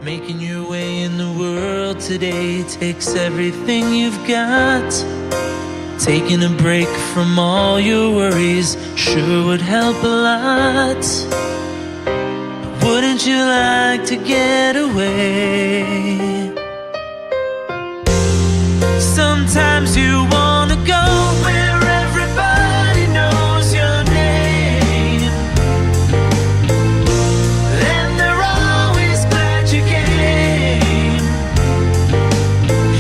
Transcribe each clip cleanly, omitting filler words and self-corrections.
Making your way in the world today takes everything you've got. Taking a break from all your worries sure would help a lot. Wouldn't you like to get away? Sometimes you wanna go where everybody knows your name, and they're always glad you came.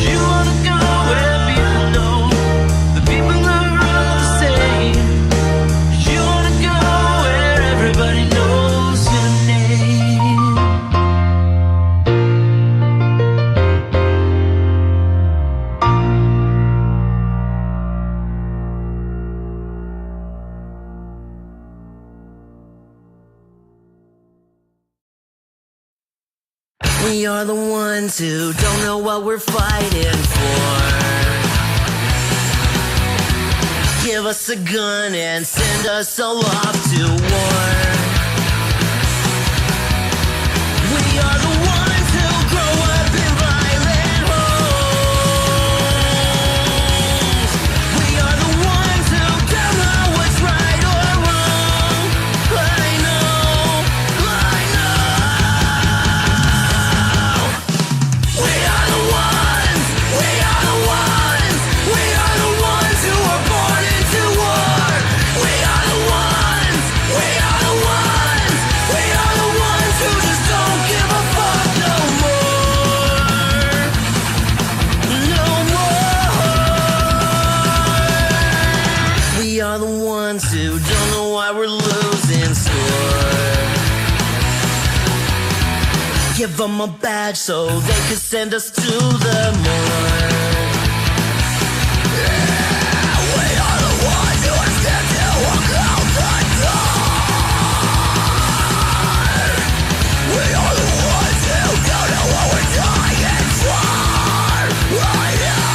You wanna go where people know the people are all the same. You wanna go where everybody knows your name. We are the ones who don't know what we're fighting for. Give us a gun and send us all off to war. We are the ones who grow up in violent homes. We are the ones who don't know what's right or wrong. I know. We are the ones who were born into war. We are the ones who just don't give a fuck no more. No more. We are the ones who don't know why we're losing score. Give them a badge so they could send us to the morgue. We are the ones who are scared to walk out the door. We are the ones who don't know what we're dying for. I know.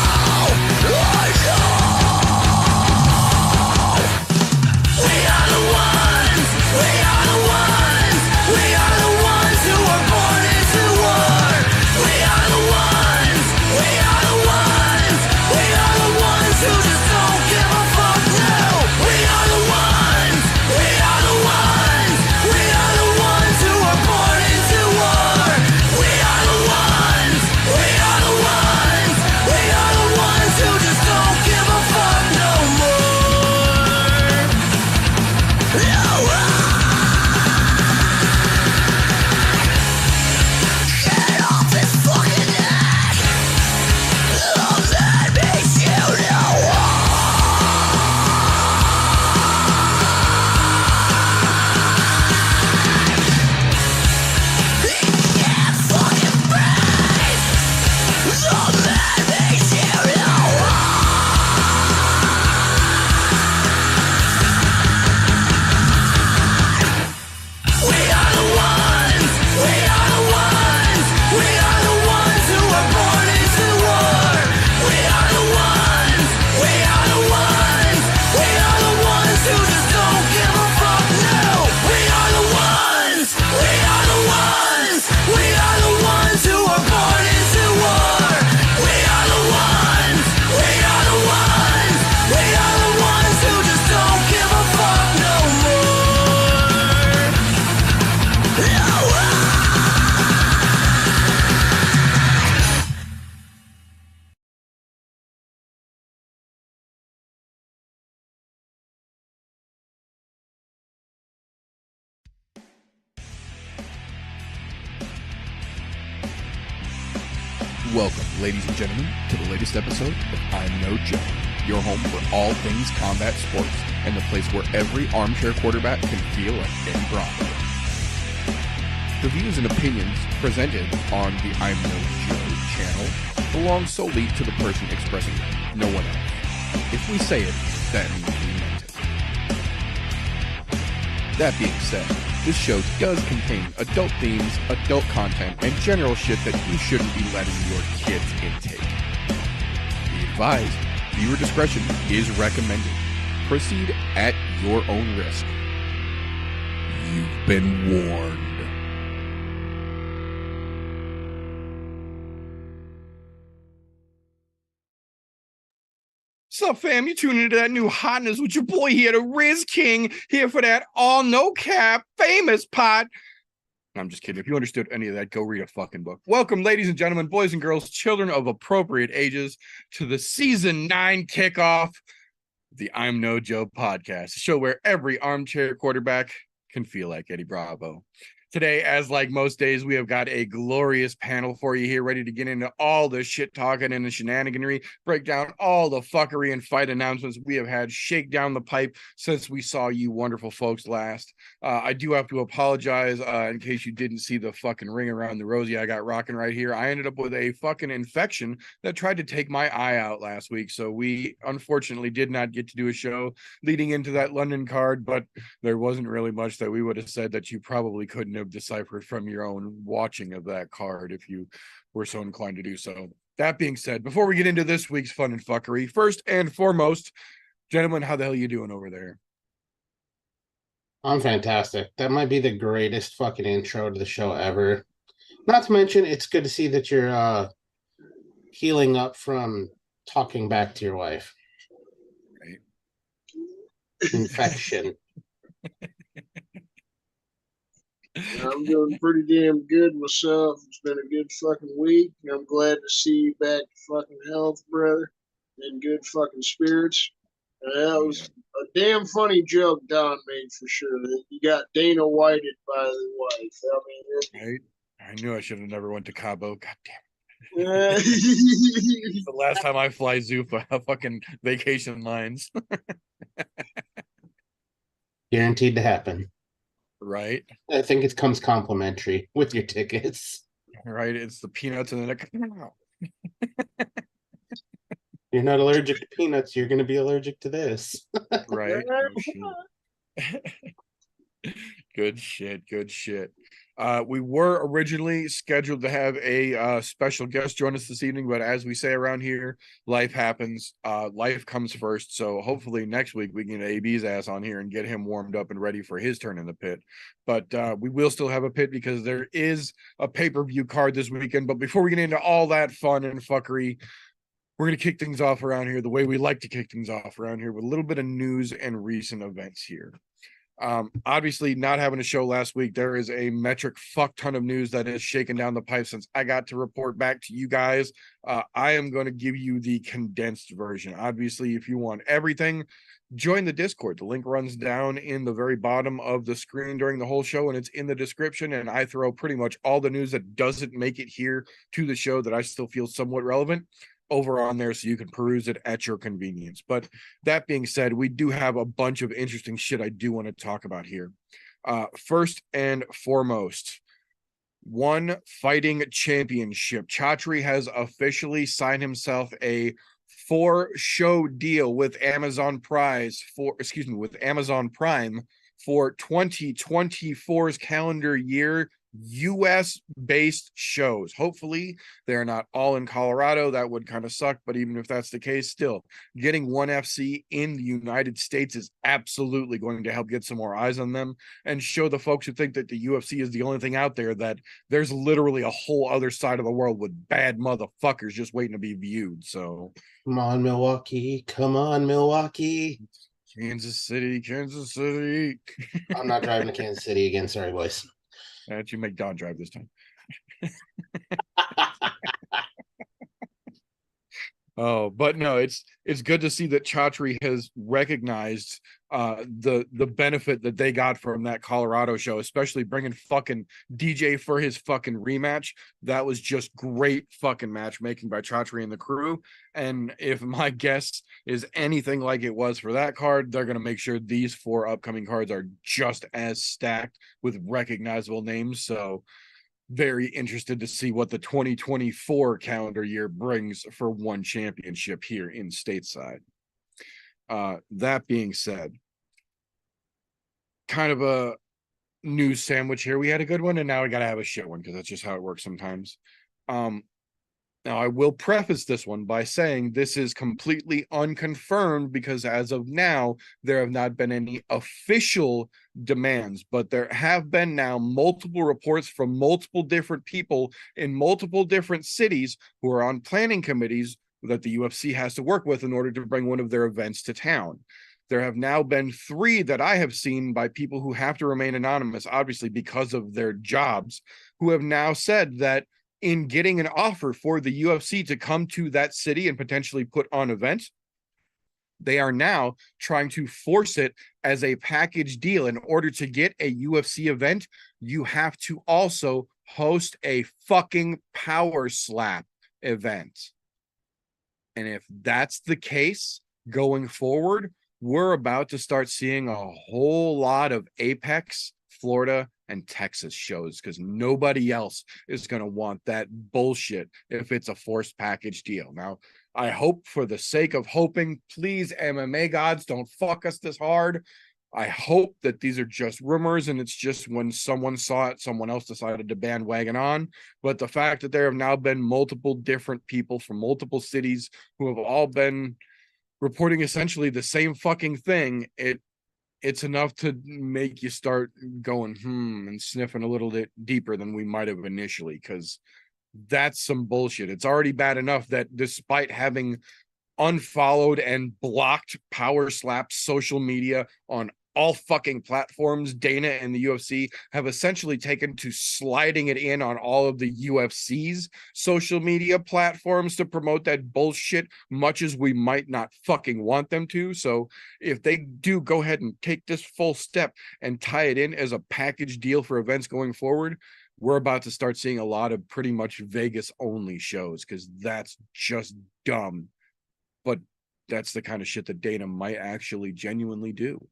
We are the ones who are born into war. We are the ones who just don't give a fuck now. We are the ones who are born into war. We are the ones who just don't give a fuck no more. No. Get off this fucking neck. Love that makes you know. It can't fucking breathe. Love that makes you know. We are the ones who are born into war. We are the ones who just don't give a fuck now. We are the ones who are born into war. We are the ones who just don't give a fuck no more. No. Welcome, ladies and gentlemen, to the latest episode of I'm No Joe, your home for all things combat sports, and the place where every armchair quarterback can feel like Ben Bronco. The views and opinions presented on the I'm No Joe channel belong solely to the person expressing them, no one else. If we say it, that means we meant it. That being said, this show does contain adult themes, adult content, and general shit that you shouldn't be letting your kids intake. Be advised, viewer discretion is recommended. Proceed at your own risk. You've been warned. What's up, fam? You tuning into that new hotness with your boy here, the Riz King, here for that all no cap famous pot. I'm just kidding. If you understood any of that, go read a fucking book. Welcome, ladies and gentlemen, boys and girls, children of appropriate ages, to the season 9 kickoff of the I'm No Joe podcast, a show where every armchair quarterback can feel like Eddie Bravo. Today, as like most days, we have got a glorious panel for you here, ready to get into all the shit talking and the shenaniganry, break down all the fuckery and fight announcements we have had shake down the pipe since we saw you wonderful folks last. I do have to apologize in case you didn't see the fucking ring around the rosy I got rocking right here. I ended up with a fucking infection that tried to take my eye out last week, so we unfortunately did not get to do a show leading into that London card, but there wasn't really much that we would have said that you probably couldn't have deciphered from your own watching of that card if you were so inclined to do so. That being said, before we get into this week's fun and fuckery, first and foremost, gentlemen, how the hell are you doing over there? I'm fantastic. That might be the greatest fucking intro to the show ever. Not to mention, it's good to see that you're healing up from talking back to your wife. Right. Infection. I'm doing pretty damn good myself. It's been a good fucking week. And I'm glad to see you back to fucking health, brother, and good fucking spirits. That was a damn funny joke Don made for sure. You got Dana Whited by the wife. I mean, Right? I knew I should have never went to Cabo. God damn it, it. The last time I fly Zufa, fucking vacation lines. Guaranteed to happen. Right? I think it comes complimentary with your tickets. Right? It's the peanuts and then You're not allergic to peanuts. You're going to be allergic to this. right? Good shit. Good shit. We were originally scheduled to have a special guest join us this evening, but as we say around here, life happens. Life comes first. So hopefully next week we can get AB's ass on here and get him warmed up and ready for his turn in the pit. But we will still have a pit because there is a pay-per-view card this weekend. But before we get into all that fun and fuckery, we're going to kick things off around here the way we like to kick things off around here with a little bit of news and recent events here. Obviously, not having a show last week, there is a metric fuck ton of news that has shaken down the pipe since I got to report back to you guys. I am going to give you the condensed version. Obviously, if you want everything, join the Discord. The link runs down in the very bottom of the screen during the whole show, and it's in the description. And I throw pretty much all the news that doesn't make it here to the show that I still feel somewhat relevant over on there so you can peruse it at your convenience. But that being said, we do have a bunch of interesting shit I do want to talk about here. First and foremost, One Fighting Championship. Chatri has officially signed himself a 4-show deal with Amazon Prime for 2024's calendar year, US based shows. Hopefully they're not all in Colorado. That would kind of suck, but even if that's the case, still getting ONE FC in the United States is absolutely going to help get some more eyes on them and show the folks who think that the UFC is the only thing out there that there's literally a whole other side of the world with bad motherfuckers just waiting to be viewed. So Come on, Milwaukee. Come on, Milwaukee. Kansas City. I'm not driving to Kansas City again. Sorry, boys. That you make Don drive this time. Oh, but no, it's good to see that Chatri has recognized the benefit that they got from that Colorado show, especially bringing fucking DJ for his fucking rematch. That was just great fucking matchmaking by Chatri and the crew. And if my guess is anything like it was for that card, they're going to make sure these 4 upcoming cards are just as stacked with recognizable names. So very interested to see what the 2024 calendar year brings for One Championship here in stateside. That being said, kind of a news sandwich here. We had a good one, and now we got to have a shit one because that's just how it works sometimes. Now, I will preface this one by saying this is completely unconfirmed because as of now, there have not been any official demands, but there have been now multiple reports from multiple different people in multiple different cities who are on planning committees that the UFC has to work with in order to bring one of their events to town. There have now been 3 that I have seen by people who have to remain anonymous, obviously because of their jobs, who have now said that in getting an offer for the UFC to come to that city and potentially put on events, they are now trying to force it as a package deal. In order to get a UFC event, you have to also host a fucking power slap event. And if that's the case going forward, we're about to start seeing a whole lot of Apex, Florida, and Texas shows, because nobody else is going to want that bullshit if it's a forced package deal. Now, I hope, for the sake of hoping, please, MMA gods, don't fuck us this hard. I hope that these are just rumors and it's just when someone saw it, someone else decided to bandwagon on. But the fact that there have now been multiple different people from multiple cities who have all been reporting essentially the same fucking thing, it's enough to make you start going, and sniffing a little bit deeper than we might have initially, because that's some bullshit. It's already bad enough that despite having unfollowed and blocked Power Slap social media on all fucking platforms, Dana and the UFC have essentially taken to sliding it in on all of the UFC's social media platforms to promote that bullshit, much as we might not fucking want them to. So if they do go ahead and take this full step and tie it in as a package deal for events going forward, we're about to start seeing a lot of pretty much Vegas only shows, because that's just dumb. But that's the kind of shit that Dana might actually genuinely do.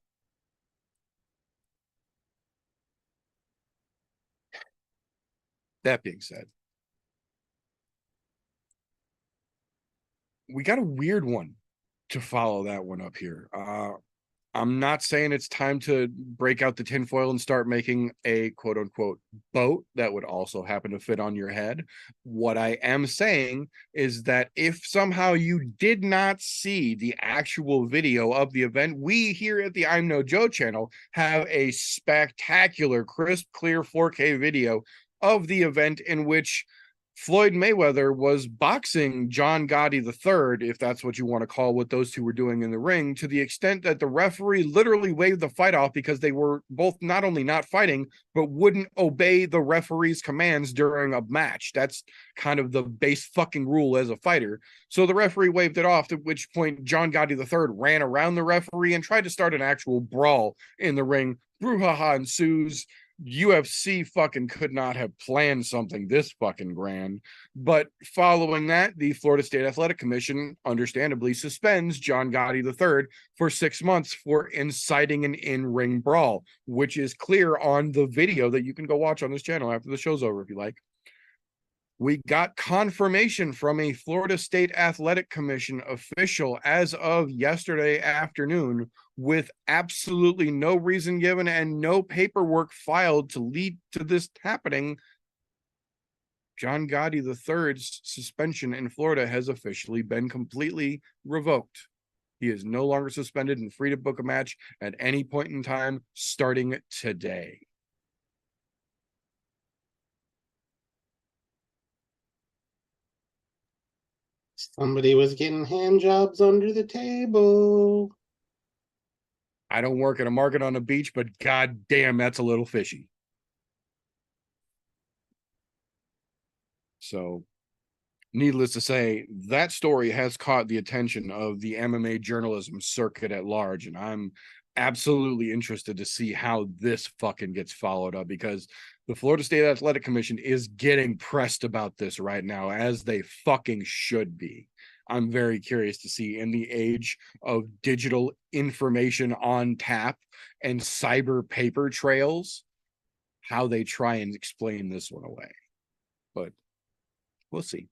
That being said, we got a weird one to follow that one up here. I'm not saying it's time to break out the tinfoil and start making a quote unquote boat that would also happen to fit on your head. What I am saying is that if somehow you did not see the actual video of the event, we here at the I'm No Joe channel have a spectacular, crisp, clear 4K video of the event in which Floyd Mayweather was boxing John Gotti III, if that's what you want to call what those two were doing in the ring, to the extent that the referee literally waved the fight off because they were both not only not fighting, but wouldn't obey the referee's commands during a match. That's kind of the base fucking rule as a fighter. So the referee waved it off, at which point John Gotti III ran around the referee and tried to start an actual brawl in the ring. Brouhaha ensues. UFC fucking could not have planned something this fucking grand. But following that, the Florida State Athletic Commission understandably suspends John Gotti III for 6 months for inciting an in-ring brawl, which is clear on the video that you can go watch on this channel after the show's over if you like. We got confirmation from a Florida State Athletic Commission official as of yesterday afternoon, with absolutely no reason given and no paperwork filed to lead to this happening. John Gotti III's suspension in Florida has officially been completely revoked. He is no longer suspended and free to book a match at any point in time starting today. Somebody was getting hand jobs under the table. I don't work at a market on a beach, but god damn, that's a little fishy. So, needless to say, that story has caught the attention of the MMA journalism circuit at large, and I'm absolutely interested to see how this fucking gets followed up, because the Florida State Athletic Commission is getting pressed about this right now, as they fucking should be. I'm very curious to see, in the age of digital information on tap and cyber paper trails, how they try and explain this one away. But we'll see.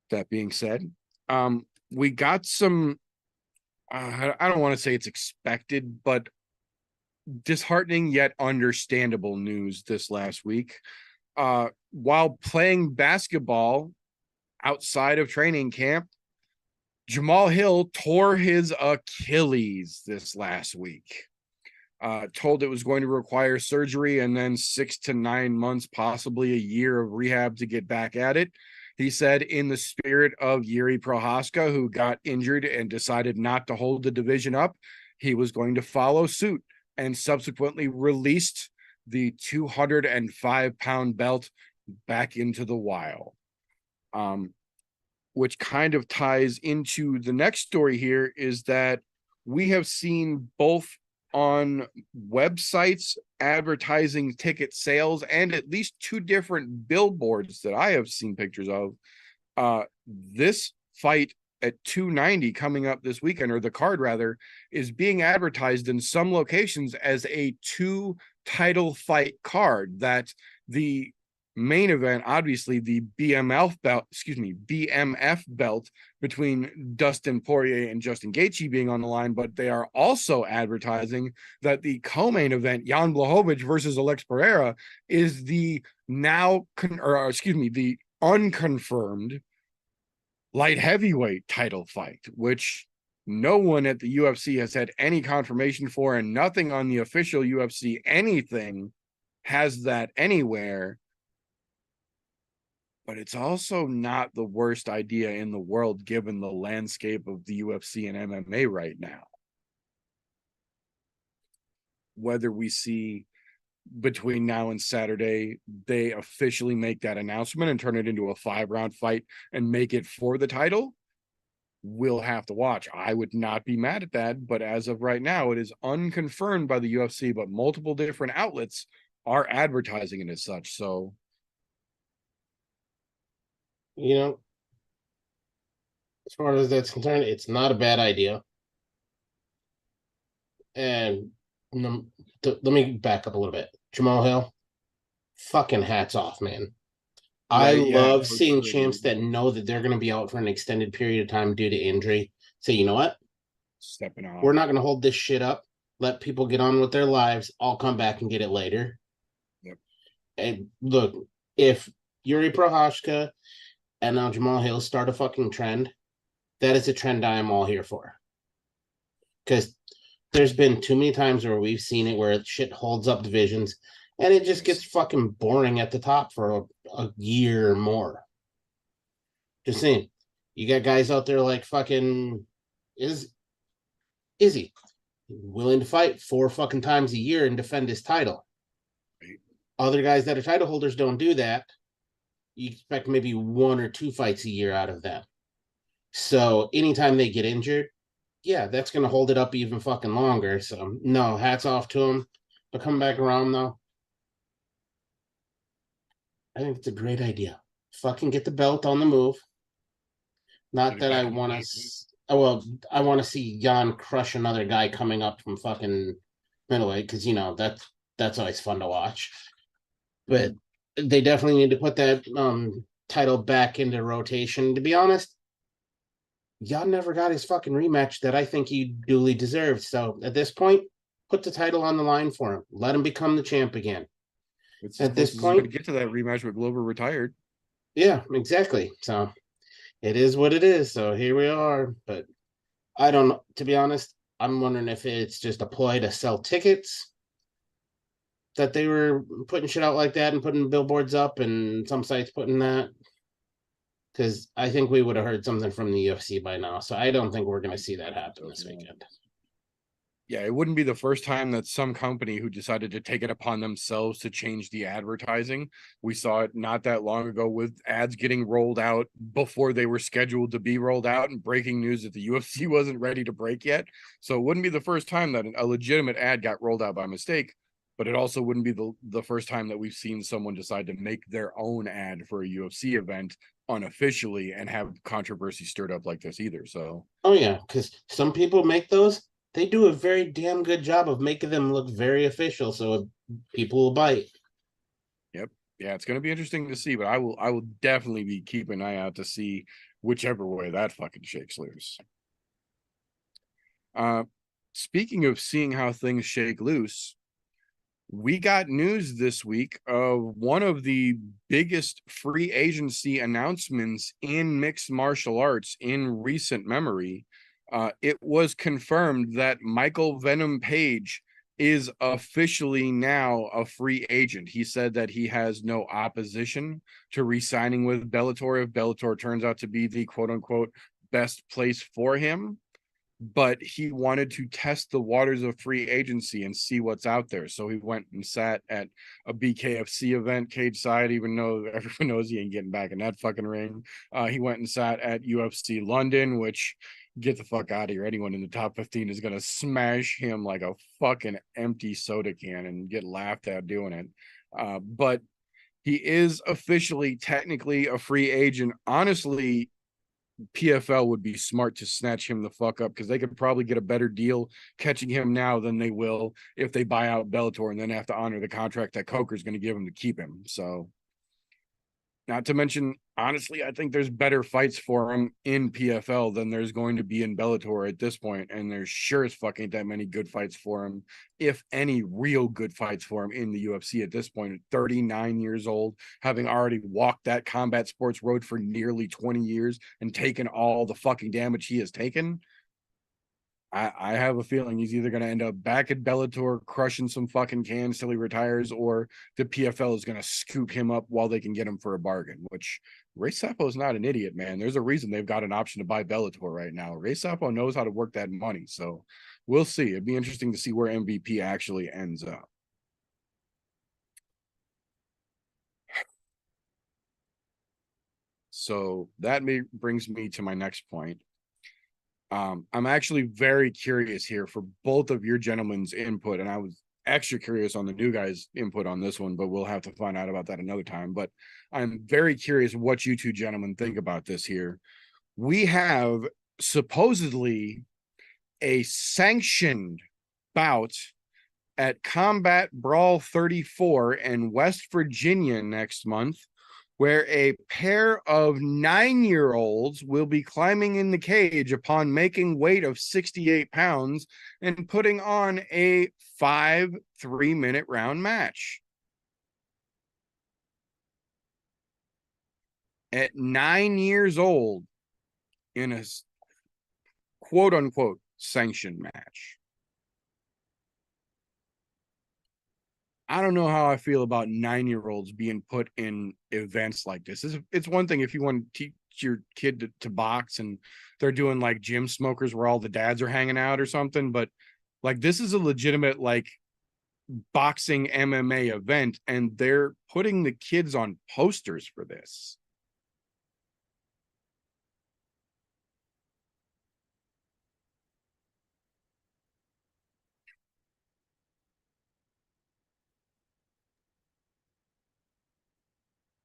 That being said, we got some, I don't want to say it's expected, but disheartening yet understandable news this last week. While playing basketball outside of training camp, Jamal Hill tore his Achilles this last week. Told it was going to require surgery and then 6 to 9 months, possibly a year of rehab to get back at it. He said, in the spirit of Yuri Prohaska, who got injured and decided not to hold the division up, he was going to follow suit and subsequently released the 205-pound belt back into the wild. Which kind of ties into the next story here, is that we have seen both on websites advertising ticket sales and at least 2 different billboards that I have seen pictures of. This fight at 290 coming up this weekend, or the card rather, is being advertised in some locations as a 2-title fight card. That the main event, obviously the BMF belt between Dustin Poirier and Justin Gaethje being on the line, but they are also advertising that the co-main event, Jan Blachowicz versus Alex Pereira, is the the unconfirmed light heavyweight title fight, which no one at the UFC has had any confirmation for, and nothing on the official UFC anything has that anywhere. But it's also not the worst idea in the world given the landscape of the UFC and MMA right now. Whether we see between now and Saturday, they officially make that announcement and turn it into a 5-round fight and make it for the title, we'll have to watch. I would not be mad at that, but as of right now, it is unconfirmed by the UFC, but multiple different outlets are advertising it as such. So, You know, as far as that's concerned, it's not a bad idea. And let me back up a little bit. Jamal Hill, fucking hats off, man. I love seeing champs that know that they're going to be out for an extended period of time due to injury. Say, you know what? stepping on. We're not going to hold this shit up. Let people get on with their lives. I'll come back and get it later. Yep. And look, if Yuri Prohaska and now Jamal Hill start a fucking trend, that is a trend I am all here for. Because there's been too many times where we've seen it where shit holds up divisions and it just gets fucking boring at the top for a year or more. Just saying. You got guys out there like fucking Izzy willing to fight 4 fucking times a year and defend his title. Right. Other guys that are title holders don't do that. You expect maybe 1 or 2 fights a year out of them. So anytime they get injured, yeah, that's going to hold it up even fucking longer. So no, hats off to them. But come back around though, I think it's a great idea. Fucking get the belt on the move. Not that I want to. I want to see Jan crush another guy coming up from fucking middleweight, because that's always fun to watch. But they definitely need to put that title back into rotation. To be honest, Jan never got his fucking rematch that I think he duly deserved. So at this point, put the title on the line for him. Let him become the champ again. At this point, to get to that rematch with Glover retired. Yeah, exactly. So it is what it is. So here we are. But I don't know. To be honest, I'm wondering if it's just a ploy to sell tickets that they were putting shit out like that and putting billboards up and some sites putting that. Because I think we would have heard something from the UFC by now. So I don't think we're going to see that happen this weekend. Yeah, it wouldn't be the first time that some company who decided to take it upon themselves to change the advertising. We saw it not that long ago with ads getting rolled out before they were scheduled to be rolled out, and breaking news that the UFC wasn't ready to break yet. So it wouldn't be the first time that a legitimate ad got rolled out by mistake, but it also wouldn't be the first time that we've seen someone decide to make their own ad for a UFC event unofficially and have controversy stirred up like this either. So, oh yeah, because some people make those. They do a very damn good job of making them look very official, so people will bite. Yep. Yeah, it's going to be interesting to see, but I will definitely be keeping an eye out to see whichever way that fucking shakes loose. Speaking of seeing how things shake loose, we got news this week of one of the biggest free agency announcements in mixed martial arts in recent memory. It was confirmed that Michael Venom Page is officially now a free agent. He said that he has no opposition to re-signing with Bellator if Bellator turns out to be the quote-unquote best place for him, but he wanted to test the waters of free agency and see what's out there. So he went and sat at a BKFC event cage side, even though everyone knows he ain't getting back in that fucking ring. He went and sat at UFC London, which, get the fuck out of here. Anyone in the top 15 is going to smash him like a fucking empty soda can and get laughed at doing it. But he is officially technically a free agent. Honestly, PFL would be smart to snatch him the fuck up, because they could probably get a better deal catching him now than they will if they buy out Bellator and then have to honor the contract that Coker's going to give him to keep him. So, not to mention, honestly, I think there's better fights for him in PFL than there's going to be in Bellator at this point, and there's sure as fuck ain't that many good fights for him, if any real good fights for him in the UFC at this point. At 39 years old, having already walked that combat sports road for nearly 20 years and taken all the fucking damage he has taken, I have a feeling he's either going to end up back at Bellator crushing some fucking cans till he retires, or the PFL is going to scoop him up while they can get him for a bargain, which Ray Sapo is not an idiot, man. There's a reason they've got an option to buy Bellator right now. Ray Sapo knows how to work that money. So we'll see. It'd be interesting to see where MVP actually ends up. So that brings me to my next point. I'm actually very curious here for both of your gentlemen's input, and I was extra curious on the new guy's input on this one, but we'll have to find out about that another time. But I'm very curious what you two gentlemen think about this here. We have supposedly a sanctioned bout at Combat Brawl 34 in West Virginia next month, where a pair of 9-year-olds will be climbing in the cage upon making weight of 68 pounds and putting on a 5 3-minute round match. At 9 years old, in a quote unquote sanctioned match. I don't know how I feel about 9-year-olds being put in events like this. It's one thing if you want to teach your kid to box and they're doing like gym smokers where all the dads are hanging out or something, but like this is a legitimate like boxing MMA event, and they're putting the kids on posters for this.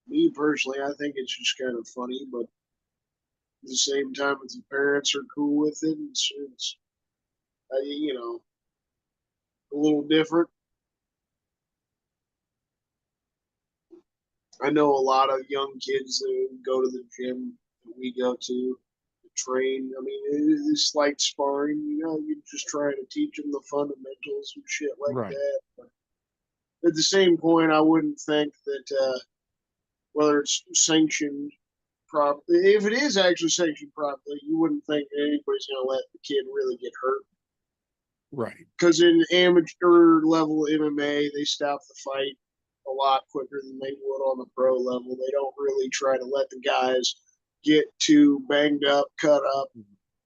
Me personally, I think it's just kind of funny, but at the same time, if the parents are cool with it, it's you know, a little different. I know a lot of young kids that go to the gym that we go to train. I mean, it's like sparring, you know, you're just trying to teach them the fundamentals and shit like Right. that. But at the same point, I wouldn't think that whether it's sanctioned properly, if it is actually sanctioned properly, you wouldn't think anybody's going to let the kid really get hurt. Right. Because in amateur level MMA, they stop the fight a lot quicker than they would on the pro level. They don't really try to let the guys get too banged up, cut up.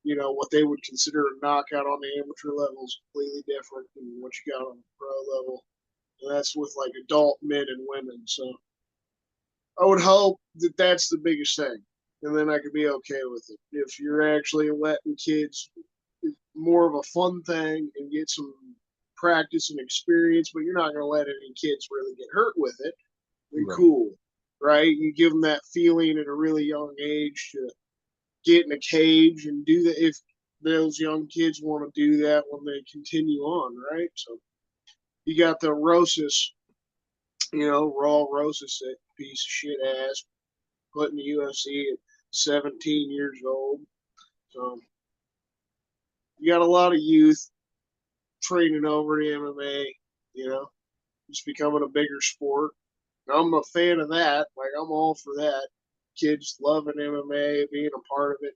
You know, what they would consider a knockout on the amateur level is completely different than what you got on the pro level. And that's with like adult men and women. So I would hope that that's the biggest thing. And then I could be okay with it. If you're actually letting kids more of a fun thing and get some practice and experience, but you're not going to let any kids really get hurt with it, then Right. cool, right? You give them that feeling at a really young age to get in a cage and do that. If those young kids want to do that when they continue on, right? So you got the Rosas, you know, Raw Rosas, that piece of shit ass, put in the UFC at 17 years old. So you got a lot of youth training over in MMA, you know, it's becoming a bigger sport. I'm a fan of that. Like, I'm all for that. Kids loving MMA, being a part of it.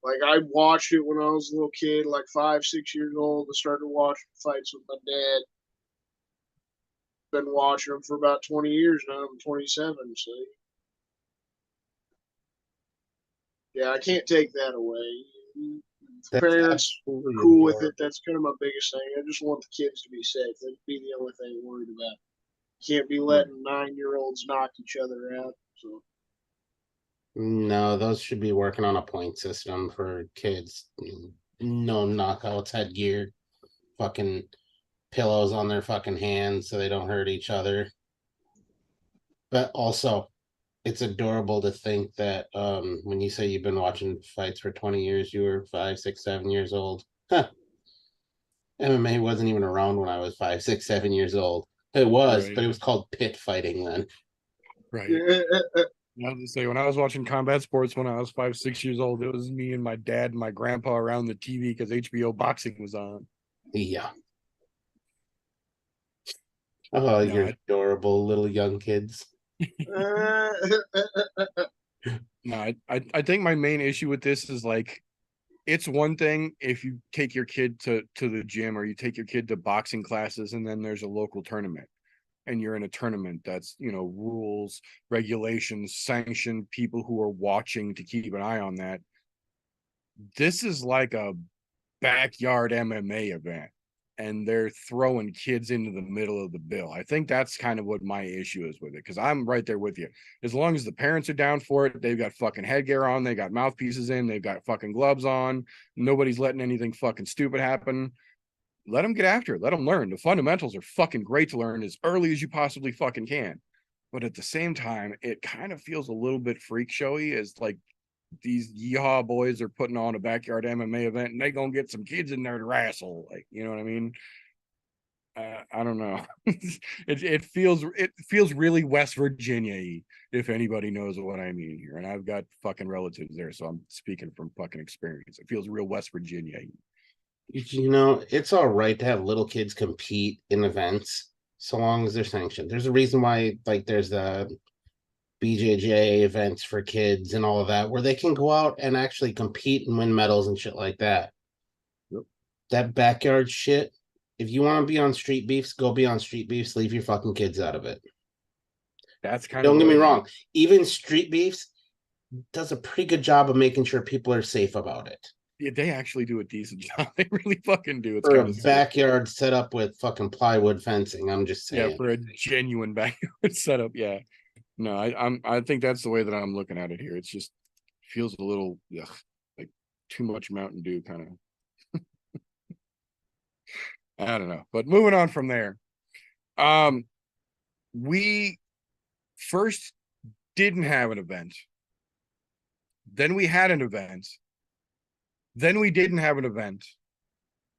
Like I watched it when I was a little kid, like 5, 6 years old. I started watching fights with my dad. Been watching them for about 20 years now. I'm 27, so yeah, I can't take that away. If That's parents are absolutely cool with it, adorable. that's kind of my biggest thing. I just want the kids to be safe. That'd be the only thing I'm worried about. Can't be Right. letting 9-year-olds knock each other out. So No, those should be working on a point system for kids. No knockouts, headgear, fucking pillows on their fucking hands so they don't hurt each other. But also, it's adorable to think that when you say you've been watching fights for 20 years, you were 5, 6, 7 years old. Huh. MMA wasn't even around when I was 5, 6, 7 years old. It was, but Right. it was called pit fighting then. Right. yeah, I was to say, when I was watching combat sports when I was 5, 6 years old, it was me and my dad and my grandpa around the TV because HBO boxing was on. Yeah. Oh, No, you're adorable little young kids. I think my main issue with this is like, it's one thing if you take your kid to the gym or you take your kid to boxing classes and then there's a local tournament and you're in a tournament that's, rules, regulations, sanctioned, people who are watching to keep an eye on that. This is like a backyard MMA event and they're throwing kids into the middle of the bill. I think that's kind of what my issue is with it, because I'm right there with you. As long as the parents are down for it, they've got fucking headgear on, they got mouthpieces in, they've got fucking gloves on, nobody's letting anything fucking stupid happen. Let them get after it, let them learn. The fundamentals are fucking great to learn as early as you possibly fucking can. But at the same time, it kind of feels a little bit freak showy as like these yeehaw boys are putting on a backyard MMA event and they gonna get some kids in there to wrestle. Like, you know what I mean? I don't know. It feels really West Virginia-y, if anybody knows what I mean here. And I've got fucking relatives there, so I'm speaking from fucking experience. It feels real West Virginia-y. It's all right to have little kids compete in events so long as they're sanctioned. There's a reason why, like, there's the BJJ events for kids and all of that, where they can go out and actually compete and win medals and shit like that. Yep. That backyard shit, if you want to be on street beefs, go be on street beefs. Leave your fucking kids out of it. That's kind of Don't get me what wrong. Even street beefs does a pretty good job of making sure people are safe about it. Yeah, they actually do a decent job. They really fucking do. It's For kind a of backyard set up with fucking plywood fencing, I'm just saying. for a genuine backyard setup. Yeah. No, I think that's the way that I'm looking at it here. It's just feels a little like too much Mountain Dew kind of. I don't know. But moving on from there. We first didn't have an event. Then we had an event. Then we didn't have an event.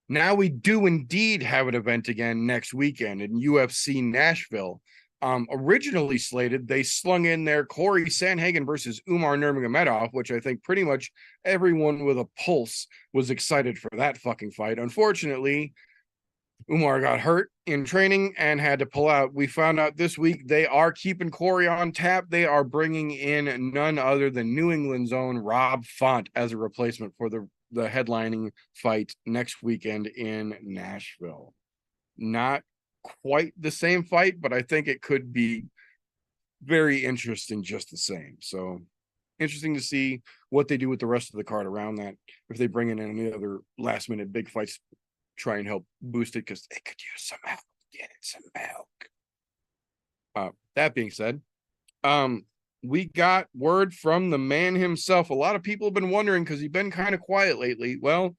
Now we do indeed have an event again next weekend in UFC Nashville. Originally slated, they slung in there Corey Sandhagen versus Umar Nurmagomedov, which I think pretty much everyone with a pulse was excited for that fucking fight. Unfortunately, Umar got hurt in training and had to pull out. We found out this week they are keeping Corey on tap. They are bringing in none other than New England's own Rob Font as a replacement for the headlining fight next weekend in Nashville. Not quite the same fight, but I think it could be very interesting just the same. So interesting to see what they do with the rest of the card around that. If they bring in any other last minute big fights, try and help boost it because they could use some help. Get it some milk. That being said, we got word from the man himself. A lot of people have been wondering because he's been kind of quiet lately. Well,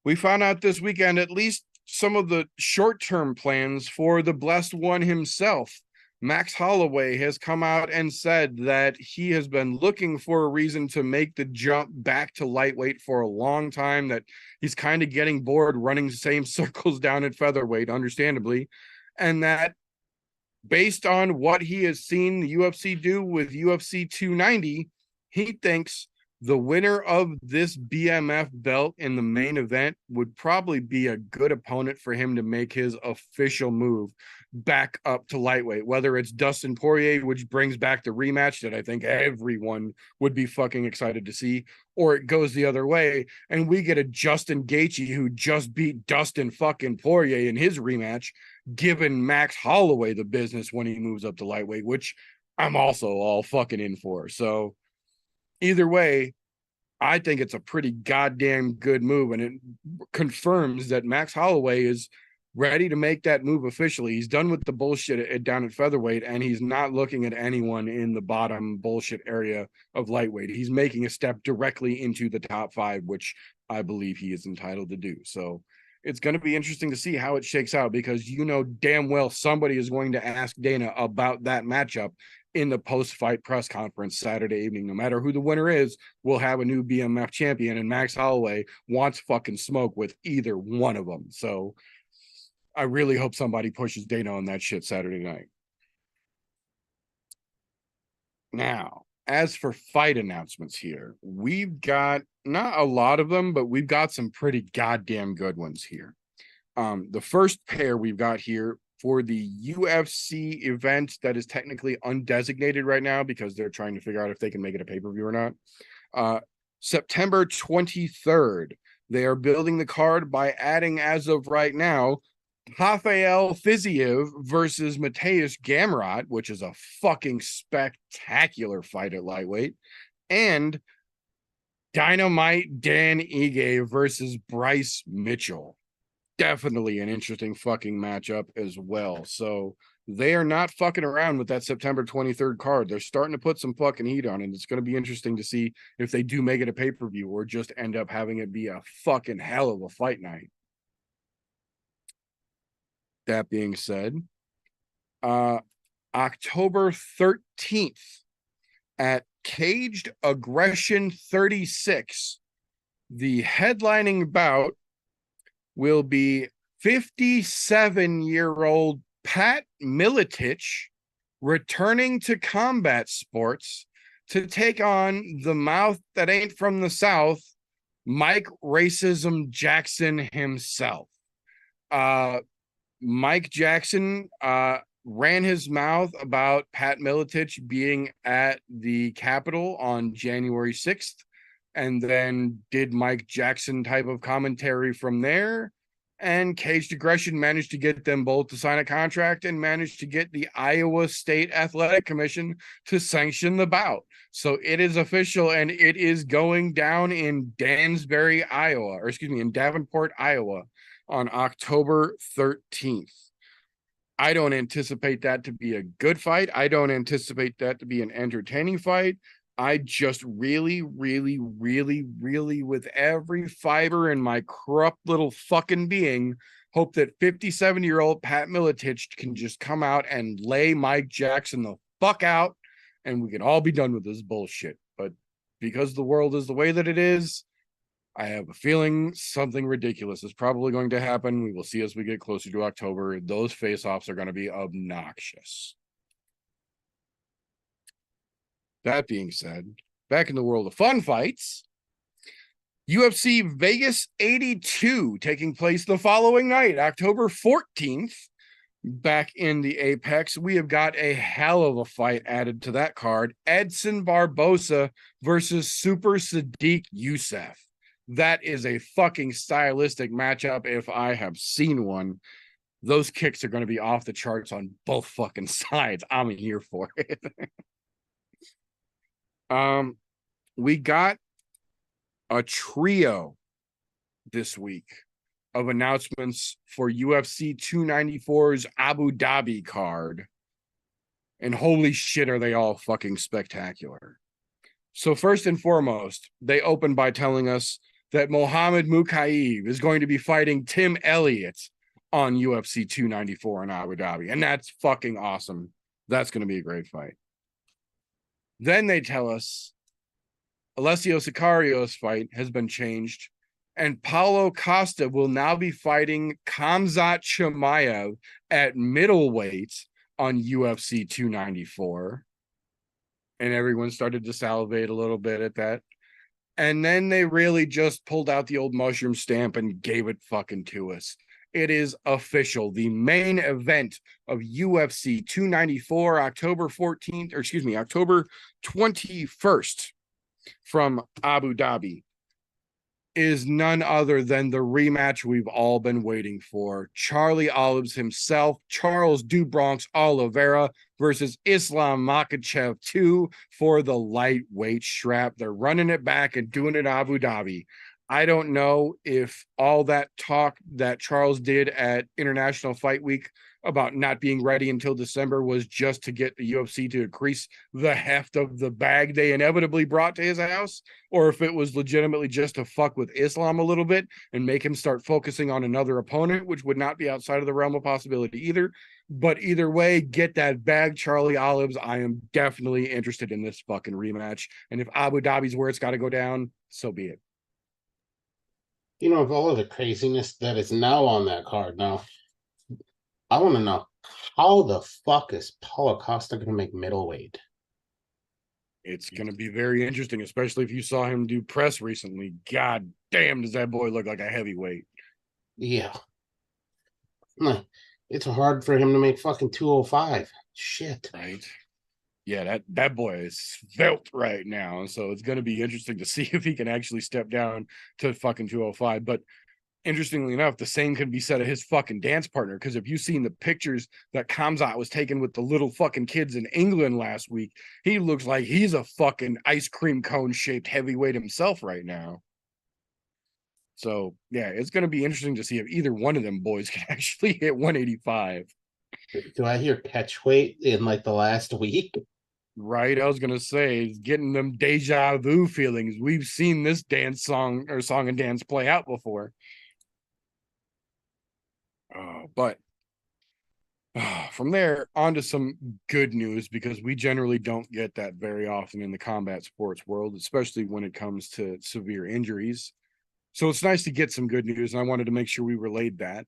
we found out this weekend at least some of the short-term plans for the blessed one himself. Max Holloway has come out and said that he has been looking for a reason to make the jump back to lightweight for a long time, that he's kind of getting bored running the same circles down at featherweight, understandably, and that based on what he has seen the UFC do with UFC 290, he thinks The winner of this BMF belt in the main event would probably be a good opponent for him to make his official move back up to lightweight, whether it's Dustin Poirier, which brings back the rematch that I think everyone would be fucking excited to see, or it goes the other way and we get a Justin Gaethje who just beat Dustin fucking Poirier in his rematch, giving Max Holloway the business when he moves up to lightweight, which I'm also all fucking in for. So either way, I think it's a pretty goddamn good move, and it confirms that Max Holloway is ready to make that move officially. He's done with the bullshit down at featherweight, and he's not looking at anyone in the bottom bullshit area of lightweight. He's making a step directly into the top 5, which I believe he is entitled to do. So it's going to be interesting to see how it shakes out, because you know damn well somebody is going to ask Dana about that matchup in the post-fight press conference Saturday evening. No matter who the winner is, we'll have a new BMF champion, and Max Holloway wants fucking smoke with either one of them. So I really hope somebody pushes Dana on that shit Saturday night. Now, as for fight announcements here, we've got not a lot of them, but we've got some pretty goddamn good ones here. The first pair we've got here for the UFC event that is technically undesignated right now because they're trying to figure out if they can make it a pay-per-view or not. September 23rd, they are building the card by adding, as of right now, Rafael Fiziev versus Mateusz Gamrot, which is a fucking spectacular fight at lightweight, and Dynamite Dan Ige versus Bryce Mitchell. Definitely an interesting fucking matchup as well. So they are not fucking around with that September 23rd card. They're starting to put some fucking heat on it. It's going to be interesting to see if they do make it a pay-per-view or just end up having it be a fucking hell of a fight night. That being said, October 13th at Caged Aggression 36, the headlining bout will be 57-year-old Pat Miletich returning to combat sports to take on the mouth that ain't from the South, Mike Racism Jackson himself. Mike Jackson ran his mouth about Pat Miletich being at the Capitol on January 6th, and then did Mike Jackson type of commentary from there. And Caged Aggression managed to get them both to sign a contract and managed to get the Iowa State Athletic Commission to sanction the bout. So it is official, and it is going down in Dansbury, Iowa, or excuse me, in Davenport, Iowa on October 13th. I don't anticipate that to be a good fight. I don't anticipate that to be an entertaining fight. I just really, with every fiber in my corrupt little fucking being, hope that 57-year-old Pat Miletich can just come out and lay Mike Jackson the fuck out, and we can all be done with this bullshit. But because the world is the way that it is, I have a feeling something ridiculous is probably going to happen. We will see as we get closer to October. Those face-offs are going to be obnoxious. That being said, back in the world of fun fights, UFC Vegas 82 taking place the following night, October 14th. Back in the Apex, we have got a hell of a fight added to that card. Edson Barbosa versus Super Sadiq Youssef. That is a fucking stylistic matchup if I have seen one. Those kicks are going to be off the charts on both fucking sides. I'm here for it. We got a trio this week of announcements for UFC 294's Abu Dhabi card. And holy shit, are they all fucking spectacular. So first and foremost, they open by telling us that Mohammed Mukaev is going to be fighting Tim Elliott on UFC 294 in Abu Dhabi. And that's fucking awesome. That's going to be a great fight. Then they tell us Alessio Sicario's fight has been changed, and Paulo Costa will now be fighting Khamzat Chimaev at middleweight on UFC 294. And everyone started to salivate a little bit at that. And then they really just pulled out the old mushroom stamp and gave it fucking to us. It is official. The main event of UFC 294, October 14th, or excuse me, October 21st from Abu Dhabi is none other than the rematch we've all been waiting for. Charlie Olives himself, Charles Dubronx Oliveira versus Islam Makhachev 2 for the lightweight strap. They're running it back and doing it in Abu Dhabi. I don't know if all that talk that Charles did at International Fight Week about not being ready until December was just to get the UFC to increase the heft of the bag they inevitably brought to his house, or if it was legitimately just to fuck with Islam a little bit and make him start focusing on another opponent, which would not be outside of the realm of possibility either. But either way, get that bag, Charlie Olives. I am definitely interested in this fucking rematch. And if Abu Dhabi's where it's got to go down, so be it. You know, of all of the craziness that is now on that card now, I want to know how the fuck is Paulo Costa going to make middleweight? It's going to be very interesting, especially if you saw him do press recently. God damn, does that boy look like a heavyweight? Yeah. Like, it's hard for him to make fucking 205. Shit. Right. Yeah, that boy is svelte right now. So it's going to be interesting to see if he can actually step down to fucking 205. But interestingly enough, the same can be said of his fucking dance partner. Because if you've seen the pictures that Kamzat was taking with the little fucking kids in England last week, he looks like he's a fucking ice cream cone shaped heavyweight himself right now. So yeah, it's going to be interesting to see if either one of them boys can actually hit 185. Do I hear catch weight in like the last week? Right, I was gonna say, it's getting them deja vu feelings. We've seen this dance song and dance play out before. But from there on to some good news, because we generally don't get that very often in the combat sports world, especially when it comes to severe injuries. So it's nice to get some good news, and I wanted to make sure we relayed that.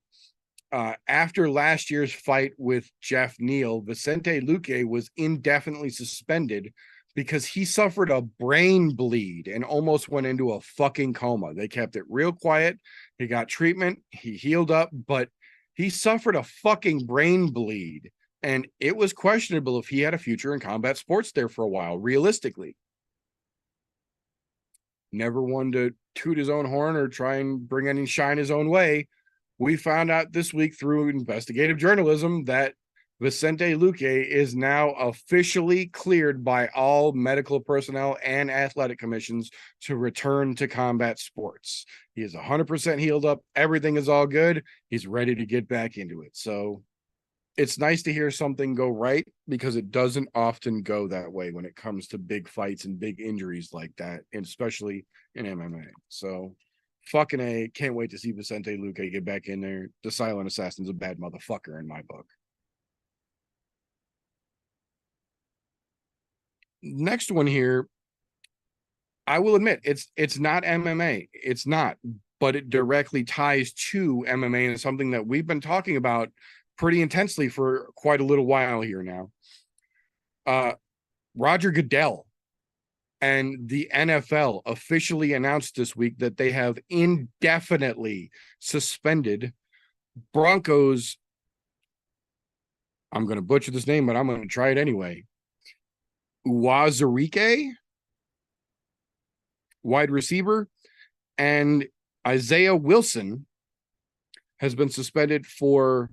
After last year's fight with Jeff Neal, Vicente Luque was indefinitely suspended because he suffered a brain bleed and almost went into a fucking coma. They kept it real quiet. He got treatment. He healed up, but he suffered a fucking brain bleed. And it was questionable if he had a future in combat sports there for a while, realistically. Never one to toot his own horn or try and bring any shine his own way. We found out this week through investigative journalism that Vicente Luque is now officially cleared by all medical personnel and athletic commissions to return to combat sports. He is 100% healed up. Everything is all good. He's ready to get back into it. So it's nice to hear something go right, because it doesn't often go that way when it comes to big fights and big injuries like that, and especially in MMA. So fucking A, can't wait to see Vicente Luque get back in there. The Silent Assassin's a bad motherfucker in my book. Next one here, I will admit, it's not MMA. It's not, but it directly ties to MMA, and it's something that we've been talking about pretty intensely for quite a little while here now. Roger Goodell and the NFL officially announced this week that they have indefinitely suspended Broncos. I'm going to butcher this name, but I'm going to try it anyway. Uwazurike, wide receiver, and Isaiah Wilson has been suspended for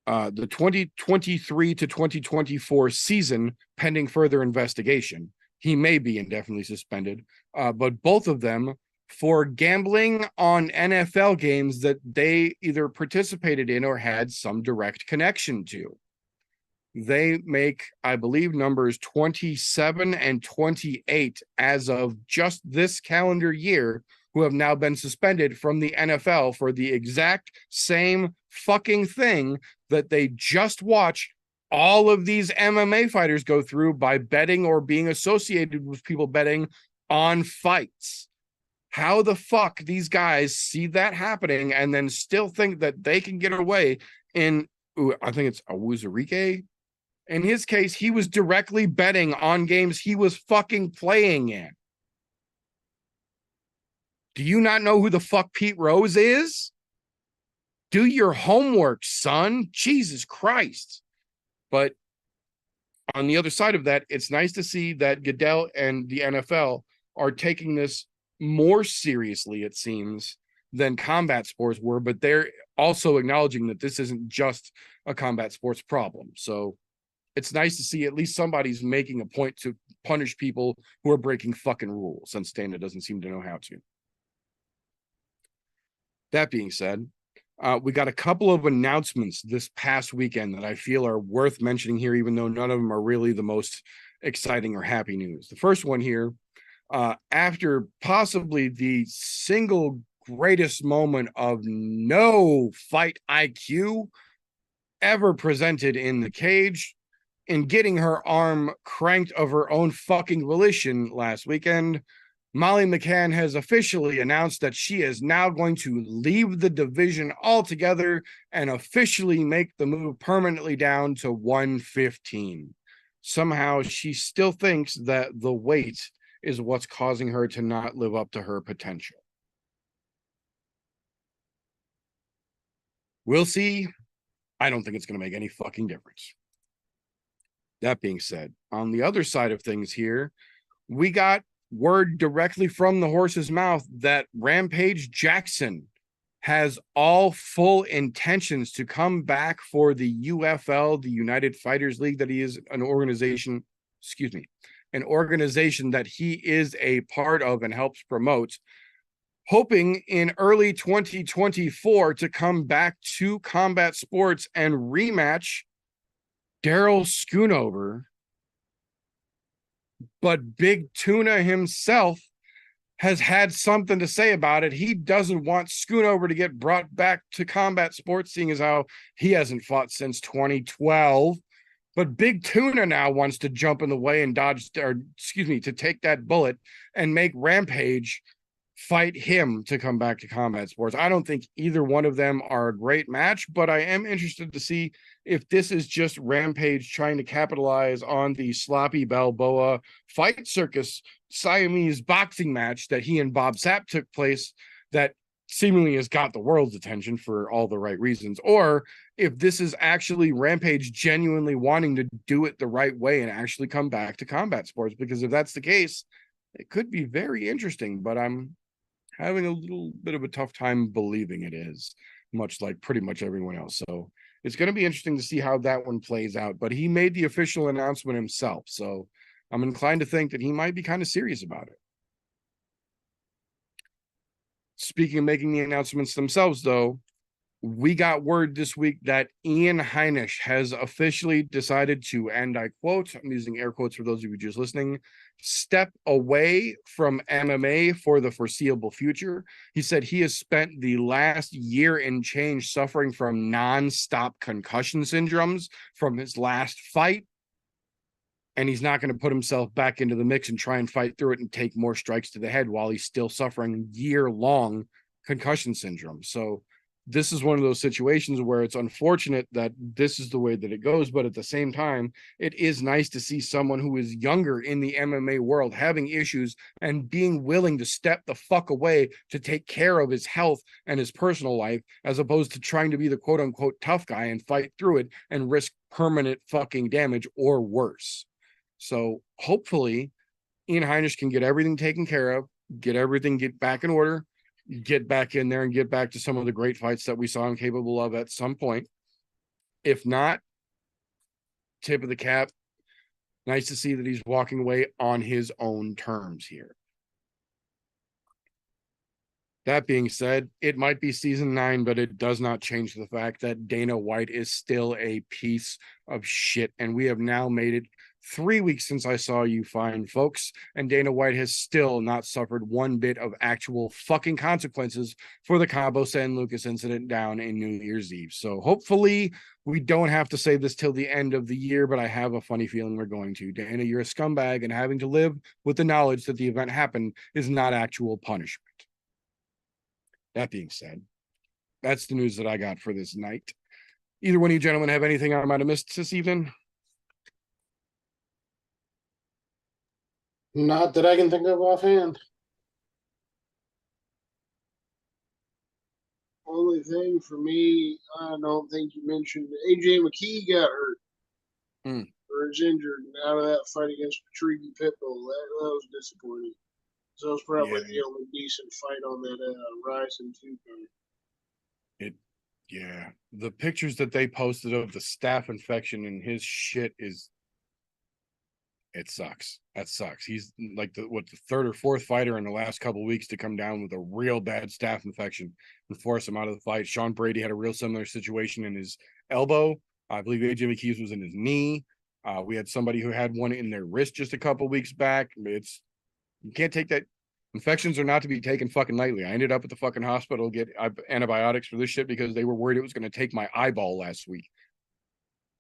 the 2023 to 2024 season, pending further investigation. He may be indefinitely suspended, but both of them for gambling on NFL games that they either participated in or had some direct connection to. They make, I believe, numbers 27 and 28 as of just this calendar year, who have now been suspended from the NFL for the exact same fucking thing that they just watched all of these MMA fighters go through by betting or being associated with people betting on fights. How the fuck these guys see that happening and then still think that they can get away in, I think it's Awuzurike. In his case, he was directly betting on games he was fucking playing in. Do you not know who the fuck Pete Rose is? Do your homework, son. Jesus Christ. But on the other side of that, it's nice to see that Goodell and the NFL are taking this more seriously, it seems, than combat sports were, but they're also acknowledging that this isn't just a combat sports problem. So it's nice to see at least somebody's making a point to punish people who are breaking fucking rules, since Dana doesn't seem to know how to. That being said, we got a couple of announcements this past weekend that I feel are worth mentioning here, even though none of them are really the most exciting or happy news. The first one here, after possibly the single greatest moment of no fight IQ ever presented in the cage, in getting her arm cranked of her own fucking volition last weekend, Molly McCann has officially announced that she is now going to leave the division altogether and officially make the move permanently down to 115. Somehow she still thinks that the weight is what's causing her to not live up to her potential. We'll see. I don't think it's going to make any fucking difference. That being said, on the other side of things here, we got word directly from the horse's mouth that Rampage Jackson has all full intentions to come back for the UFL, the United Fighters League, that he is an organization that he is a part of and helps promote, hoping in early 2024 to come back to combat sports and rematch Daryl Schoonover. But Big Tuna himself has had something to say about it. He doesn't want Schoonover to get brought back to combat sports, seeing as how he hasn't fought since 2012. But Big Tuna now wants to jump in the way and to take that bullet and make Rampage fight him to come back to combat sports. I don't think either one of them are a great match, but I am interested to see if this is just Rampage trying to capitalize on the sloppy Balboa fight circus Siamese boxing match that he and Bob Sapp took place that seemingly has got the world's attention for all the right reasons, or if this is actually Rampage genuinely wanting to do it the right way and actually come back to combat sports, because if that's the case, it could be very interesting, but I'm having a little bit of a tough time believing it is, much like pretty much everyone else. So it's going to be interesting to see how that one plays out, but he made the official announcement himself, so I'm inclined to think that he might be kind of serious about it. Speaking of making the announcements themselves, though, we got word this week that Ian Heinisch has officially decided to, and I quote, I'm using air quotes for those of you just listening, step away from MMA for the foreseeable future. He said he has spent the last year and change suffering from non-stop concussion syndromes from his last fight, and he's not going to put himself back into the mix and try and fight through it and take more strikes to the head while he's still suffering year-long concussion syndrome. So this is one of those situations where it's unfortunate that this is the way that it goes, but at the same time, it is nice to see someone who is younger in the MMA world having issues and being willing to step the fuck away to take care of his health and his personal life, as opposed to trying to be the quote-unquote tough guy and fight through it and risk permanent fucking damage or worse. So hopefully Ian Heinisch can get everything taken care of, get back in order, get back in there and get back to some of the great fights that we saw him capable of at some point. If not, tip of the cap. Nice to see that he's walking away on his own terms here. That being said, it might be season 9, but it does not change the fact that Dana White is still a piece of shit. And we have now made it 3 weeks since I saw you fine folks, and Dana White has still not suffered one bit of actual fucking consequences for the Cabo San Lucas incident down in New Year's Eve. So hopefully we don't have to say this till the end of the year, but I have a funny feeling we're going to. Dana, you're a scumbag, and having to live with the knowledge that the event happened is not actual punishment. That being said, that's the news that I got for this night. Either one of you gentlemen have anything I might have missed this evening? Not that I can think of offhand. only thing for me, I don't think you mentioned AJ McKee got hurt Hmm. or is injured out of that fight against Patricky Pitbull. That was disappointing. So it was probably Yeah. the only decent fight on that Ryzen 2 card. Yeah, the pictures that they posted of the staph infection and his shit is, it sucks. That sucks. He's like the third or fourth fighter in the last couple of weeks to come down with a real bad staph infection and force him out of the fight. Sean Brady had a real similar situation in his elbow. I believe AJ McKee's was in his knee. We had somebody who had one in their wrist just a couple of weeks back. It's, you can't take that. Infections are not to be taken fucking lightly. I ended up at the fucking hospital get antibiotics for this shit because they were worried it was going to take my eyeball last week.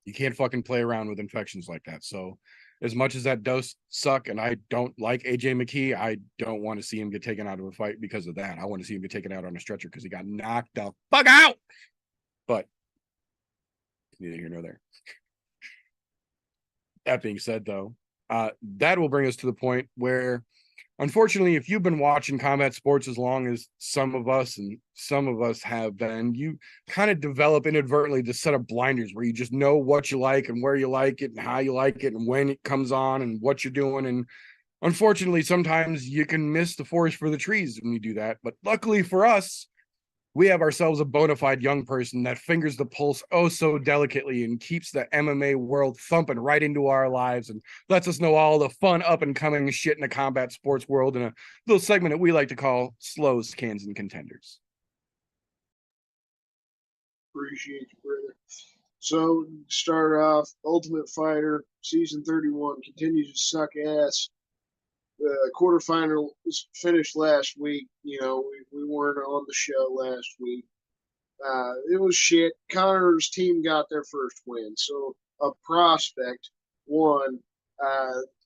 You can't fucking play around with infections like that. So as much as that does suck, and I don't like AJ McKee, I don't want to see him get taken out of a fight because of that. I want to see him get taken out on a stretcher because he got knocked the fuck out. But neither here nor there. That being said, though, that will bring us to the point where, unfortunately, if you've been watching combat sports as long as some of us have been, you kind of develop inadvertently this set of blinders where you just know what you like and where you like it and how you like it and when it comes on and what you're doing. And unfortunately, sometimes you can miss the forest for the trees when you do that. But luckily for us, we have ourselves a bona fide young person that fingers the pulse oh so delicately and keeps the MMA world thumping right into our lives and lets us know all the fun up and coming shit in the combat sports world in a little segment that we like to call Slow's Cans and Contenders. Appreciate you, brother. So, start off, Ultimate Fighter, Season 31 continues to suck ass. The quarterfinal was finished last week. You know, we weren't on the show last week. It was shit. Connor's team got their first win. So a prospect won.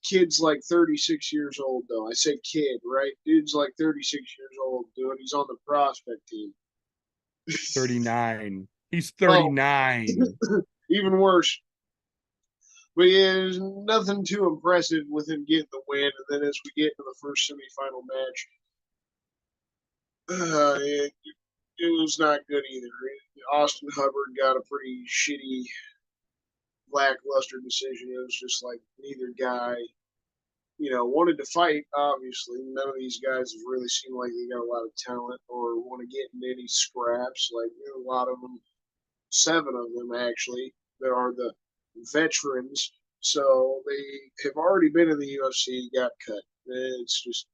Kid's like 36 years old, though. I say kid, right? Dude's like 36 years old, dude. He's on the prospect team. 39. He's 39. Even worse. But yeah, there's nothing too impressive with him getting the win. And then as we get to the first semifinal match, it was not good either. Austin Hubbard got a pretty shitty, lackluster decision. It was just like neither guy, wanted to fight, obviously. None of these guys have really seemed like they got a lot of talent or want to get in any scraps. Like, a lot of them, 7 of them actually, that are the veterans. So they have already been in the UFC, got cut. It's just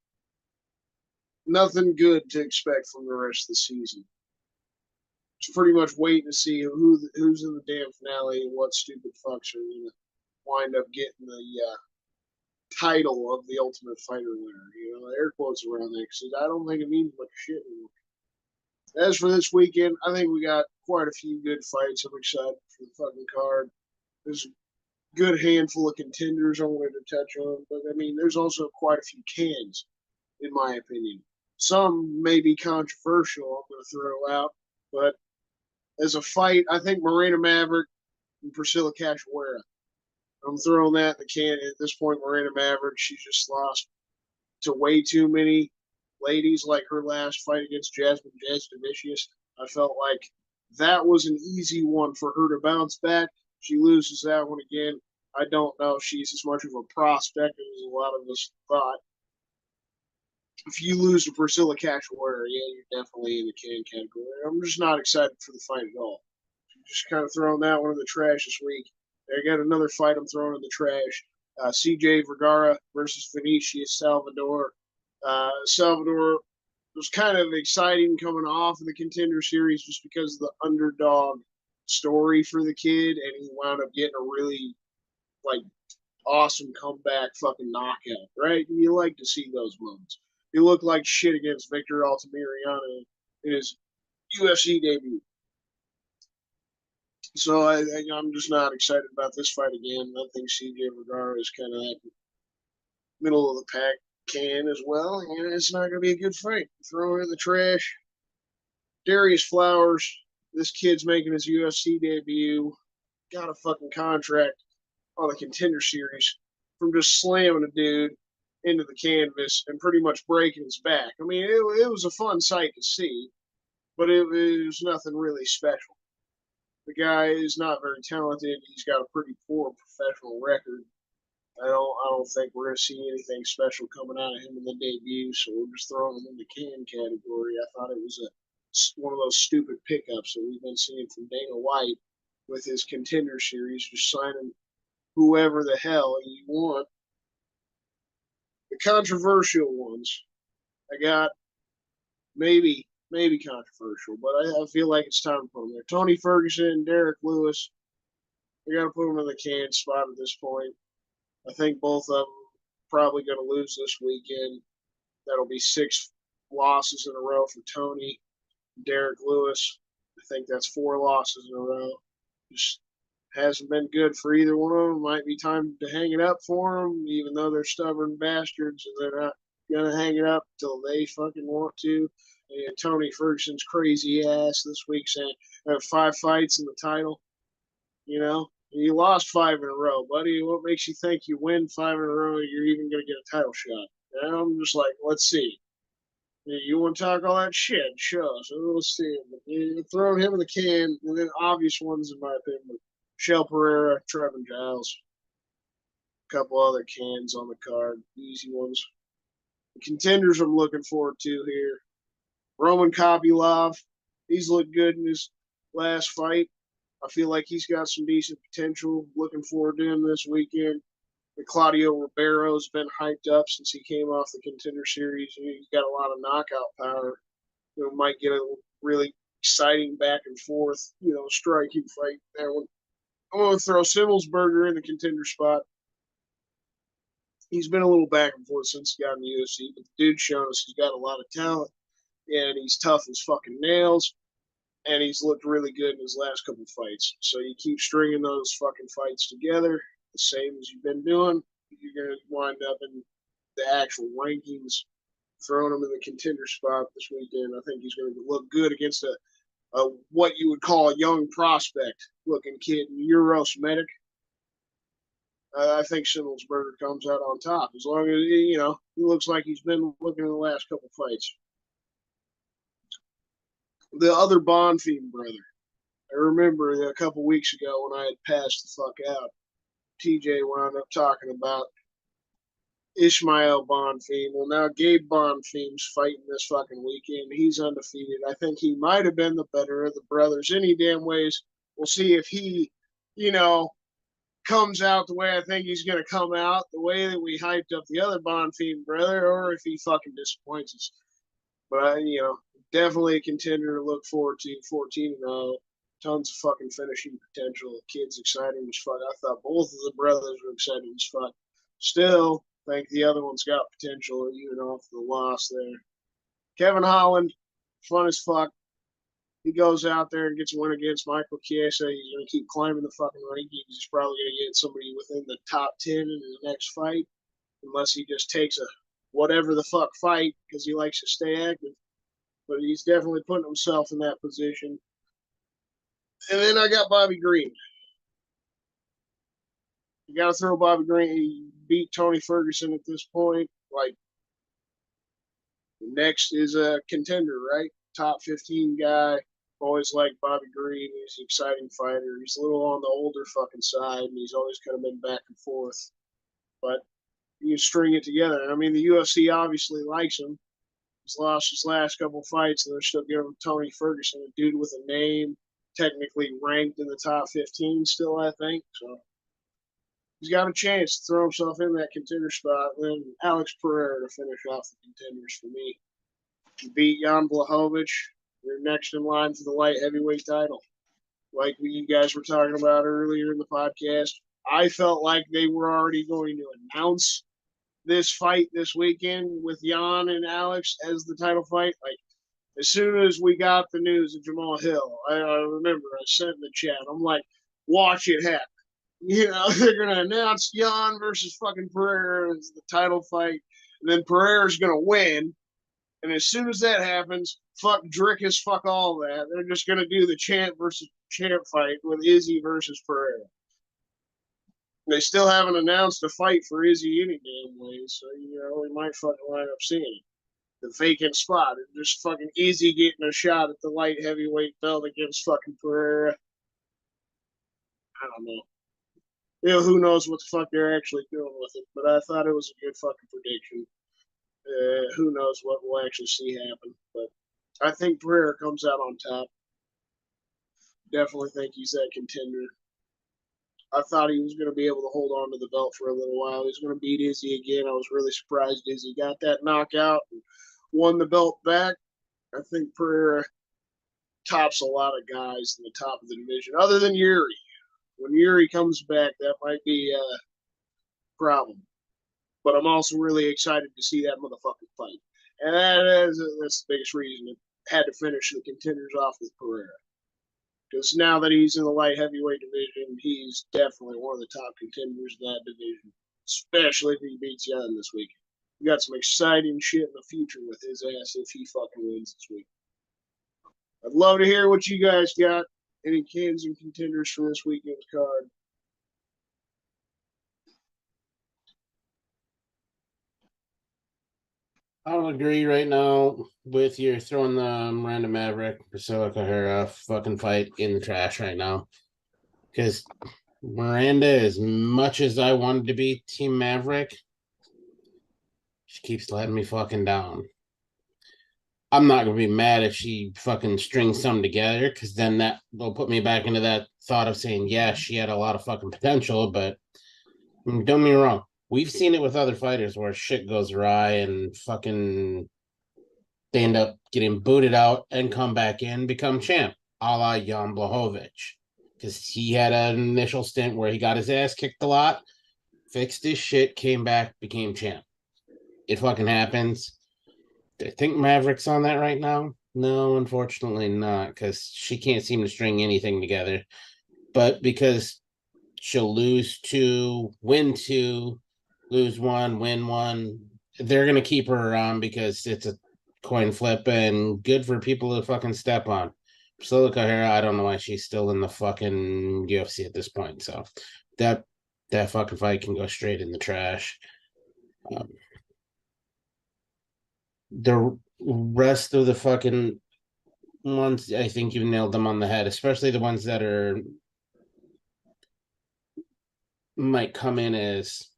nothing good to expect from the rest of the season. It's pretty much waiting to see who's in the damn finale and what stupid fucks are going to wind up getting the title of the Ultimate Fighter winner. Air quotes around there because I don't think it means much shit anymore. As for this weekend, I think we got quite a few good fights. I'm excited for the fucking card. There's a good handful of contenders I wanted to touch on, but I mean, there's also quite a few cans, in my opinion. Some may be controversial, I'm going to throw out, but as a fight, I think Marina Maverick and Priscilla Cachoeira. I'm throwing that in the can. At this point, Marina Maverick, she's just lost to way too many ladies like her last fight against Jasmine Jasudavicius. I felt like that was an easy one for her to bounce back. She loses that one again. I don't know if she's as much of a prospect as a lot of us thought. If you lose to Priscilla Cachoeira, yeah, you're definitely in the can category. I'm just not excited for the fight at all. Just kind of throwing that one in the trash this week. I got another fight I'm throwing in the trash. CJ Vergara versus Vinicius Salvador. Salvador was kind of exciting coming off of the Contender Series just because of the underdog story for the kid, and he wound up getting a really awesome comeback fucking knockout, right? And you like to see those moments. He looked like shit against Victor Altamiriano in his UFC debut. So I'm just not excited about this fight again. I think CJ Vergara is kind of that middle of the pack can as well, and it's not going to be a good fight. Throw it in the trash. Darius Flowers, this kid's making his UFC debut. Got a fucking contract on the Contender Series from just slamming a dude into the canvas and pretty much breaking his back. I mean, it was a fun sight to see. but it was nothing really special. The guy is not very talented. He's got a pretty poor professional record. I don't think we're gonna see anything special coming out of him in the debut. So we're just throwing him in the can category. I thought it was one of those stupid pickups that we've been seeing from Dana White with his contender series, just signing whoever the hell you want. The controversial ones, I got maybe controversial, but I feel like it's time to put them there. Tony Ferguson, Derek Lewis. We got to put them in the can spot at this point. I think both of them probably going to lose this weekend. That'll be 6 losses in a row for Tony. Derek Lewis, I think that's 4 losses in a row. Just hasn't been good for either one of them. Might be time to hang it up for them, even though they're stubborn bastards and they're not going to hang it up until they fucking want to. And Tony Ferguson's crazy ass this week saying I have 5 fights in the title. You know, you lost 5 in a row, buddy. What makes you think you win 5 in a row and you're even going to get a title shot? And I'm just like, let's see. You want to talk all that shit? Sure. So let's see. You're throwing him in the can, and then obvious ones, in my opinion, Shell Pereira, Trevin Giles, a couple other cans on the card, easy ones. The contenders I'm looking forward to here. Roman Kopylov, he's looked good in his last fight. I feel like he's got some decent potential. Looking forward to him this weekend. And Claudio Ribeiro's been hyped up since he came off the contender series. He's got a lot of knockout power. Might get a really exciting back and forth, striking fight. That one. I'm going to throw Simmelsberger in the contender spot. He's been a little back and forth since he got in the UFC, but the dude's shown us he's got a lot of talent, and he's tough as fucking nails, and he's looked really good in his last couple fights. So you keep stringing those fucking fights together, the same as you've been doing, you're going to wind up in the actual rankings, throwing him in the contender spot this weekend. I think he's going to look good against a what you would call a young prospect looking kid, Uros Medic. I think Simmelsberger comes out on top as long as he looks like he's been looking in the last couple fights. The other Bonfim brother, I remember a couple weeks ago when I had passed the fuck out, TJ wound up talking about Ishmael Bonfim. Well, now Gabe Bonfim's fighting this fucking weekend. He's undefeated. I think he might have been the better of the brothers any damn ways. We'll see if he, comes out the way I think he's going to come out, the way that we hyped up the other Bonfim brother, or if he fucking disappoints us. But, definitely a contender to look forward to. 14-0. Tons of fucking finishing potential. The kid's exciting as fuck. I thought both of the brothers were exciting as fuck. Still, I think the other one's got potential, even off the loss there. Kevin Holland, fun as fuck. He goes out there and gets a win against Michael Chiesa. He's going to keep climbing the fucking rankings. He's probably going to get somebody within the top 10 in his next fight, unless he just takes a whatever the fuck fight because he likes to stay active. But he's definitely putting himself in that position. And then I got Bobby Green. You got to throw Bobby Green. He beat Tony Ferguson at this point. Like, next is a contender, right? Top 15 guy. Always like Bobby Green. He's an exciting fighter. He's a little on the older fucking side, and he's always kind of been back and forth. But you string it together. I mean, the UFC obviously likes him. He's lost his last couple fights, and they're still giving him Tony Ferguson, a dude with a name, technically ranked in the top 15 still, I think. So he's got a chance to throw himself in that contender spot. And then Alex Pereira to finish off the contenders for me. He beat Jan Blachowicz. They're next in line for the light heavyweight title. Like you guys were talking about earlier in the podcast, I felt like they were already going to announce this fight this weekend with Jan and Alex as the title fight. Like, as soon as we got the news of Jamal Hill, I remember I sent in the chat, I'm like, watch it happen. They're going to announce Jan versus fucking Pereira as the title fight, and then Pereira's going to win. And as soon as that happens, fuck Drickus, fuck all that. They're just going to do the champ versus champ fight with Izzy versus Pereira. They still haven't announced a fight for Izzy any damn way, so, we might fucking wind up seeing it. the vacant spot. And just fucking easy getting a shot at the light heavyweight belt against fucking Pereira. I don't know. You know, who knows what the fuck they're actually doing with it, but I thought it was a good fucking prediction. Who knows what we'll actually see happen, but I think Pereira comes out on top. Definitely think he's that contender. I thought he was going to be able to hold on to the belt for a little while. He was going to beat Izzy again. I was really surprised Izzy got that knockout and won the belt back. I think Pereira tops a lot of guys in the top of the division, other than Yuri. When Yuri comes back, that might be a problem. But I'm also really excited to see that motherfucking fight. And that's the biggest reason it had to finish the contenders off with Pereira. Because now that he's in the light heavyweight division, he's definitely one of the top contenders in that division, especially if he beats Young this week. We got some exciting shit in the future with his ass if he fucking wins this week. I'd love to hear what you guys got. Any cans and contenders from this weekend's card? I'll agree right now with you throwing the Miranda Maverick Priscilla O'Hara fucking fight in the trash right now. Because Miranda, as much as I wanted to be Team Maverick, she keeps letting me fucking down. I'm not gonna be mad if she fucking strings some together, because then that will put me back into that thought of saying, yeah, she had a lot of fucking potential, but don't get me wrong. We've seen it with other fighters where shit goes awry and fucking they end up getting booted out and come back in, become champ, a la Jan Blachowicz. Because he had an initial stint where he got his ass kicked a lot, fixed his shit, came back, became champ. It fucking happens. I think Maverick's on that right now. No, unfortunately not, because she can't seem to string anything together. But because she'll lose two, win two, lose one, win one, they're going to keep her around because it's a coin flip and good for people to fucking step on. Priscilla O'Hara, I don't know why she's still in the fucking UFC at this point. So that fucking fight can go straight in the trash. The rest of the fucking ones, I think you nailed them on the head, especially the ones that are might come in as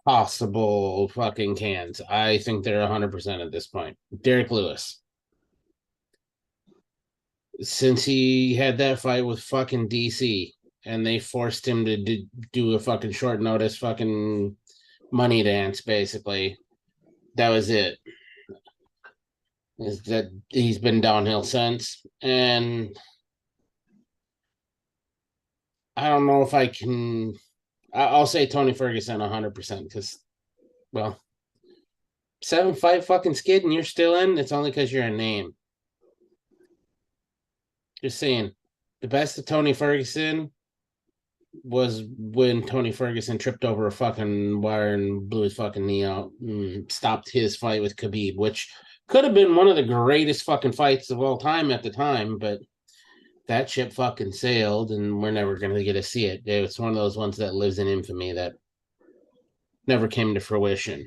possible fucking cans. I think they're 100% at this point. Derek Lewis. Since he had that fight with fucking DC and they forced him to do a fucking short notice fucking money dance, basically, that was it. Is that he's been downhill since. And I don't know if I can. I'll say Tony Ferguson 100% because, well, 7-5 fucking skid and you're still in. It's only because you're a name. Just saying, the best of Tony Ferguson was when Tony Ferguson tripped over a fucking wire and blew his fucking knee out and stopped his fight with Khabib, which could have been one of the greatest fucking fights of all time at the time, but that ship fucking sailed and we're never going to get to see it. It's one of those ones that lives in infamy that never came to fruition.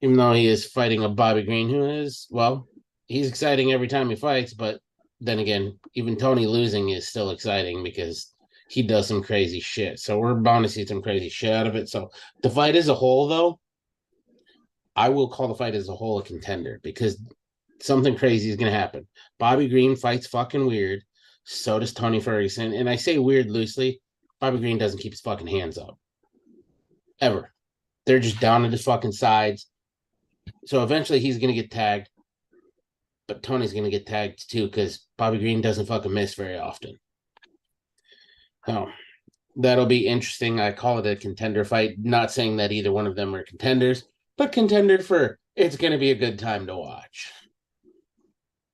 Even though he is fighting a Bobby Green who is, well, he's exciting every time he fights, but then again, even Tony losing is still exciting because he does some crazy shit. So we're bound to see some crazy shit out of it. So the fight as a whole, though, I will call the fight as a whole a contender because something crazy is going to happen. Bobby Green fights fucking weird. So does Tony Ferguson. And I say weird loosely. Bobby Green doesn't keep his fucking hands up. Ever. They're just down at his fucking sides. So eventually he's going to get tagged. But Tony's going to get tagged too because Bobby Green doesn't fucking miss very often. So that'll be interesting. I call it a contender fight. Not saying that either one of them are contenders, but contender for it's going to be a good time to watch.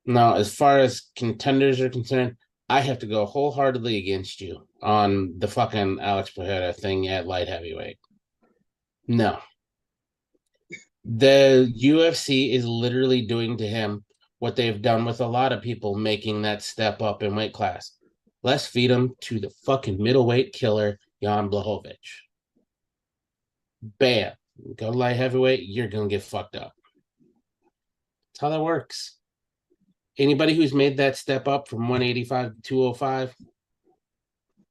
Now, as far as contenders are concerned, I have to go wholeheartedly against you on the fucking Alex Pereira thing at light heavyweight. No. The UFC is literally doing to him what they've done with a lot of people making that step up in weight class. Let's feed him to the fucking middleweight killer, Jan Blachowicz. Bam. Go to light heavyweight, you're gonna get fucked up. That's how that works. Anybody who's made that step up from 185 to 205,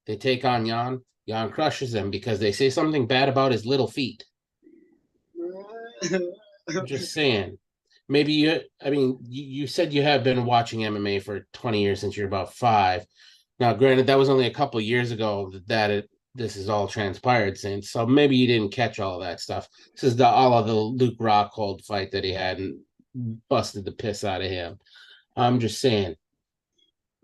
they take on Jan. Jan crushes them because they say something bad about his little feet. I'm just saying. Maybe you said you have been watching MMA for 20 years since you're about 5. Now, granted, that was only a couple years ago this is all transpired since. So maybe you didn't catch all of that stuff. This is all of the Luke Rockhold fight that he had and busted the piss out of him. I'm just saying.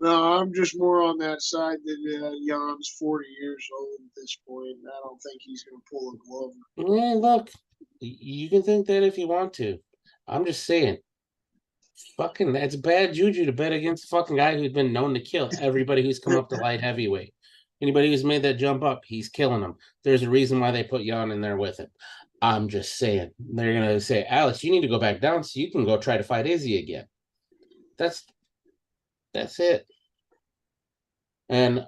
No, I'm just more on that side that Jan's 40 years old at this point. I don't think he's going to pull a Glover. Yeah, look, you can think that if you want to. I'm just saying. Fucking, that's bad juju to bet against a fucking guy who's been known to kill everybody who's come up to light heavyweight. Anybody who's made that jump up, he's killing them. There's a reason why they put Jan in there with him. I'm just saying. They're gonna say, Alex, you need to go back down so you can go try to fight Izzy again. That's it. And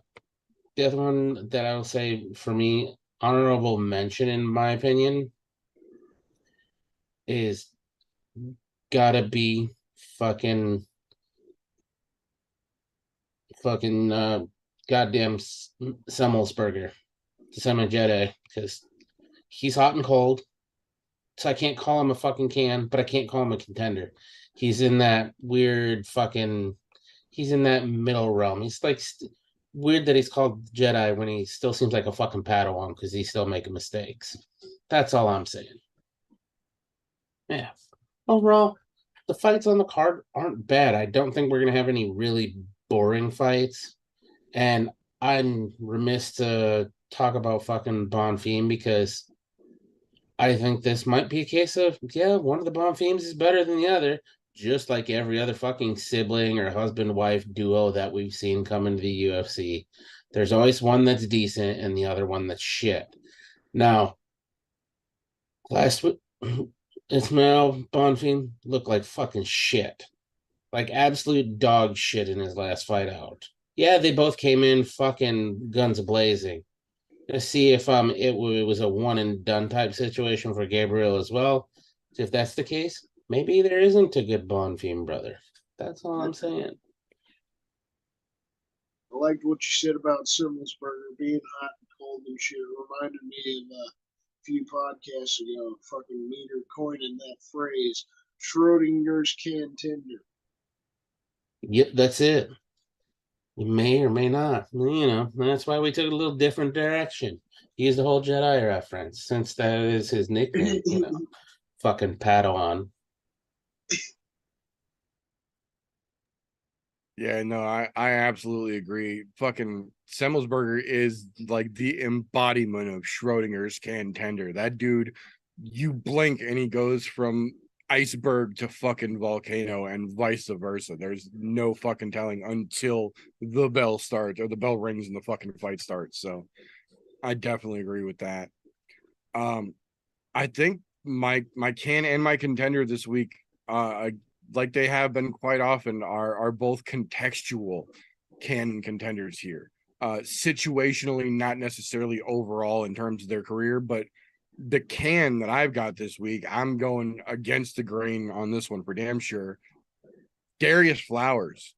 the other one that I will say for me, honorable mention in my opinion, is gotta be fucking goddamn Semmelsberger, Sema Jedi, because he's hot and cold. So I can't call him a fucking can, but I can't call him a contender. He's in that weird fucking. He's in that middle realm. He's like weird that he's called Jedi when he still seems like a fucking Padawan because he's still making mistakes. That's all I'm saying. Yeah. Overall, the fights on the card aren't bad. I don't think we're gonna have any really boring fights. And I'm remiss to talk about fucking Bonfim because I think this might be a case of, yeah, one of the Bonfims is better than the other, just like every other fucking sibling or husband-wife duo that we've seen come into the UFC. There's always one that's decent and the other one that's shit. Now, last week, Ismail Bonfim looked like fucking shit. Like absolute dog shit in his last fight out. Yeah, they both came in fucking guns blazing. Let's see if it was a one and done type situation for Gabriel as well. If that's the case, maybe there isn't a good Bonfim brother. That's all I'm saying. I liked what you said about Simmelsberger being hot and cold and shit. It reminded me of a few podcasts ago, fucking Meter coining that phrase, Schrodinger's contender. Yep, that's it. You may or may not. You know, that's why we took a little different direction. Use the whole Jedi reference, since that is his nickname, you know. Fucking Padawan. Yeah, no, I absolutely agree. Fucking Semmelsberger is like the embodiment of Schrodinger's contender. That dude, you blink and he goes from iceberg to fucking volcano and vice versa. There's no fucking telling until the bell starts or the bell rings and the fucking fight starts. So I definitely agree with that. I think my can and my contender this week, like they have been quite often, are both contextual can contenders here. Situationally, not necessarily overall in terms of their career, but the can that I've got this week, I'm going against the grain on this one for damn sure. Darius Flowers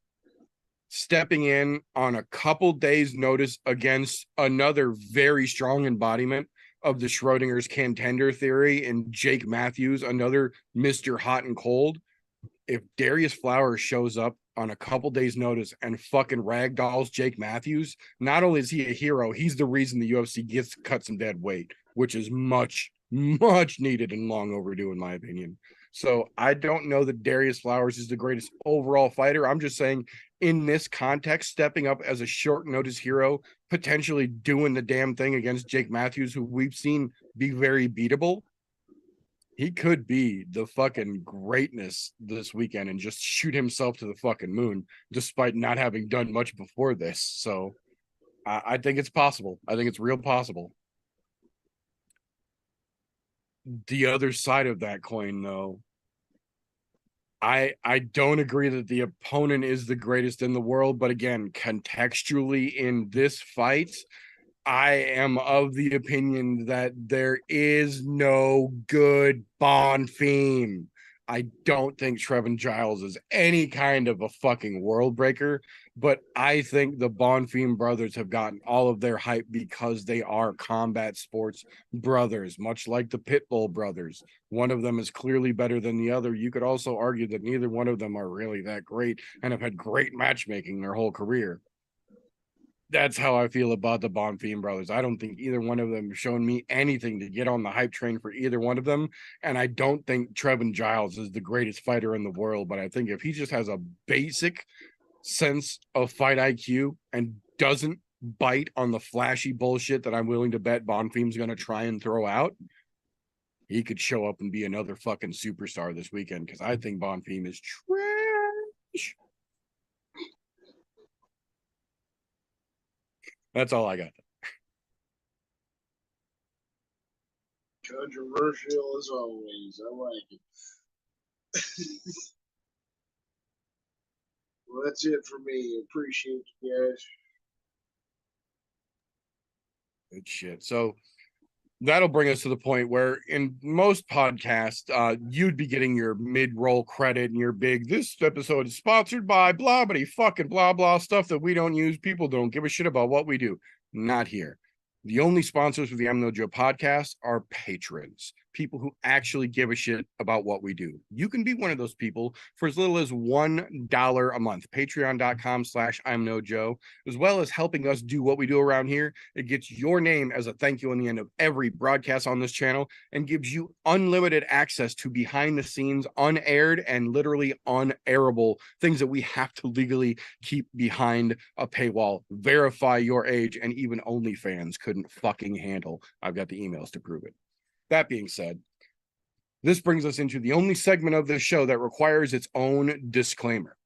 stepping in on a couple days' notice against another very strong embodiment of the Schrodinger's contender theory and Jake Matthews, another Mr. Hot and Cold. If Darius Flowers shows up on a couple days' notice and fucking ragdolls Jake Matthews, not only is he a hero, he's the reason the UFC gets to cut some dead weight, which is much, much needed and long overdue, in my opinion. So I don't know that Darius Flowers is the greatest overall fighter. I'm just saying, in this context, stepping up as a short notice hero, potentially doing the damn thing against Jake Matthews, who we've seen be very beatable, he could be the fucking greatness this weekend and just shoot himself to the fucking moon, despite not having done much before this. So I think it's possible. I think it's real possible. The other side of that coin, though, I don't agree that the opponent is the greatest in the world, but again, contextually in this fight, I am of the opinion that there is no good Bonfim. I don't think Trevin Giles is any kind of a fucking world breaker, but I think the Bonfim brothers have gotten all of their hype because they are combat sports brothers, much like the Pitbull brothers. One of them is clearly better than the other. You could also argue that neither one of them are really that great and have had great matchmaking their whole career. That's how I feel about the Bonfim brothers. I don't think either one of them have shown me anything to get on the hype train for either one of them. And I don't think Trevin Giles is the greatest fighter in the world, but I think if he just has a basic sense of fight IQ and doesn't bite on the flashy bullshit that I'm willing to bet Bonfim's going to try and throw out, he could show up and be another fucking superstar this weekend, because I think Bonfim is trash. That's all I got. Controversial as always. I like it. Well, that's it for me. Appreciate you guys. Good shit. So that'll bring us to the point where in most podcasts, you'd be getting your mid-roll credit and your big, this episode is sponsored by blah, blah, fucking blah, blah stuff that we don't use. People don't give a shit about what we do. Not here. The only sponsors for the I'm No Joe podcast are patrons, people who actually give a shit about what we do. You can be one of those people for as little as $1 a month. Patreon.com/I'm No Joe, as well as helping us do what we do around here. It gets your name as a thank you on the end of every broadcast on this channel and gives you unlimited access to behind the scenes, unaired and literally unairable things that we have to legally keep behind a paywall, verify your age, and even OnlyFans couldn't fucking handle. I've got the emails to prove it. That being said, this brings us into the only segment of this show that requires its own disclaimer.